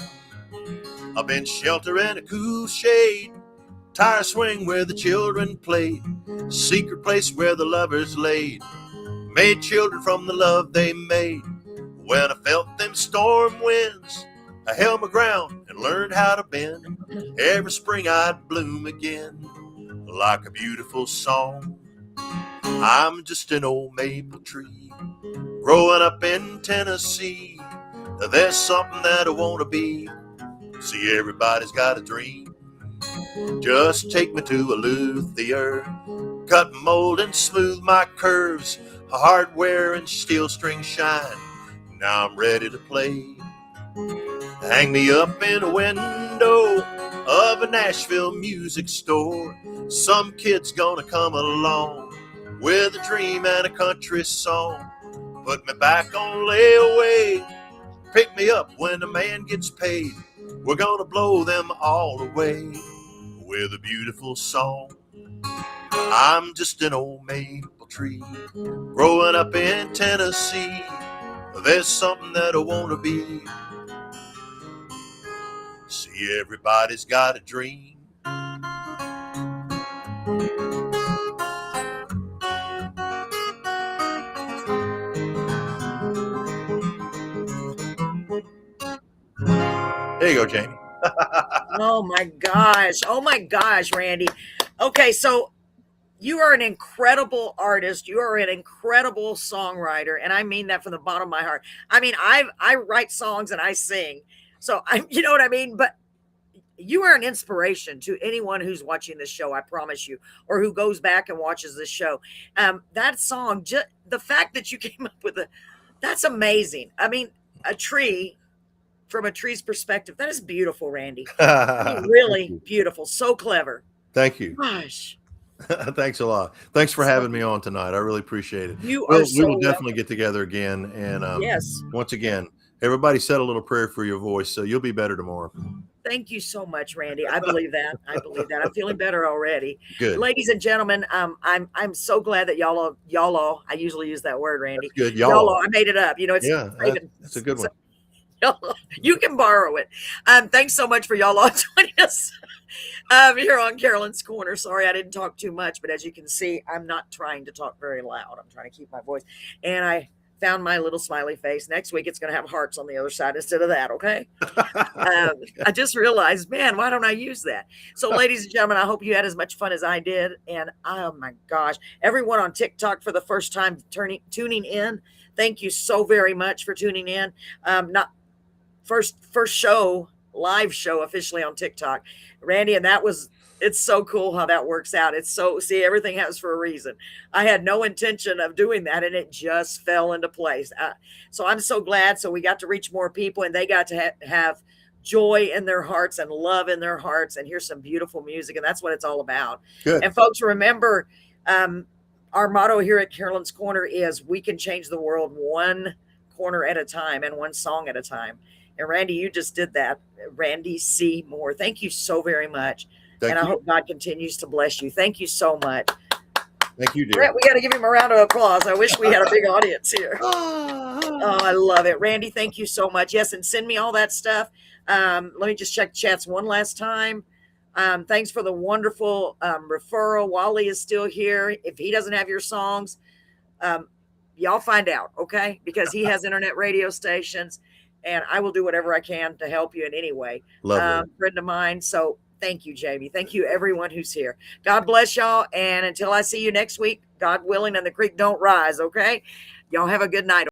I've been sheltered in a cool shade, tire swing where the children played, secret place where the lovers laid. made children from the love they made. When I felt them storm winds, I held my ground and learned how to bend. Every spring I'd bloom again, like a beautiful song. I'm just an old maple tree, growing up in Tennessee. There's something that I want to be. See, everybody's got a dream. Just take me to a luthier, cut, mold, and smooth my curves. Hardware and steel string shine. Now I'm ready to play. Hang me up in a window of a Nashville music store. Some kid's gonna come along with a dream and a country song. Put me back on layaway, pick me up when the man gets paid. We're gonna blow them all away with a beautiful song. I'm just an old maple tree, growing up in Tennessee. There's something that I want to be. See, everybody's got a dream. There you go, Jamie. Oh my gosh, Randy. Okay, so you are an incredible artist. You are an incredible songwriter, and I mean that from the bottom of my heart. I mean, I write songs and I sing, so you know what I mean. But you are an inspiration to anyone who's watching this show, I promise you, or who goes back and watches this show. That song, just the fact that you came up with that's amazing. I mean, a tree. From a tree's perspective, that is beautiful, Randy. I mean, really beautiful. So clever. Thank you. Gosh. Thanks a lot. Thanks for having me on tonight. I really appreciate it. We will definitely get together again. And yes. Once again, everybody said a little prayer for your voice, so you'll be better tomorrow. Thank you so much, Randy. I believe that. I'm feeling better already. Good. Ladies and gentlemen, I'm so glad that y'all all, I usually use that word, Randy. That's good. Y'all, I made it up. You know, it's that's a good one. You can borrow it. Thanks so much for y'all all joining us here on Carolyn's Corner. Sorry I didn't talk too much, but as you can see, I'm not trying to talk very loud. I'm trying to keep my voice. And I found my little smiley face. Next week, it's going to have hearts on the other side instead of that, okay? I just realized, man, why don't I use that? So, ladies and gentlemen, I hope you had as much fun as I did. And, oh, my gosh, everyone on TikTok for the first time tuning in, thank you so very much for tuning in. First show, live show officially on TikTok, Randy, and it's so cool how that works out. See, everything happens for a reason. I had no intention of doing that, and it just fell into place. So I'm so glad. So we got to reach more people, and they got to have joy in their hearts and love in their hearts and hear some beautiful music, and that's what it's all about. Good. And folks, remember, our motto here at Carolyn's Corner is we can change the world one corner at a time and one song at a time. And Randy, you just did that. Randy C. Moore, thank you so very much. Thank you. I hope God continues to bless you. Thank you so much. Thank you, dear. Brett, we got to give him a round of applause. I wish we had a big audience here. Oh, I love it. Randy, thank you so much. Yes, and send me all that stuff. Let me just check chats one last time. Thanks for the wonderful referral. Wally is still here. If he doesn't have your songs, y'all find out, okay? Because he has internet radio stations. And I will do whatever I can to help you in any way. Lovely. Friend of mine. So thank you, Jamie. Thank you, everyone who's here. God bless y'all. And until I see you next week, God willing, and the creek don't rise, okay? Y'all have a good night.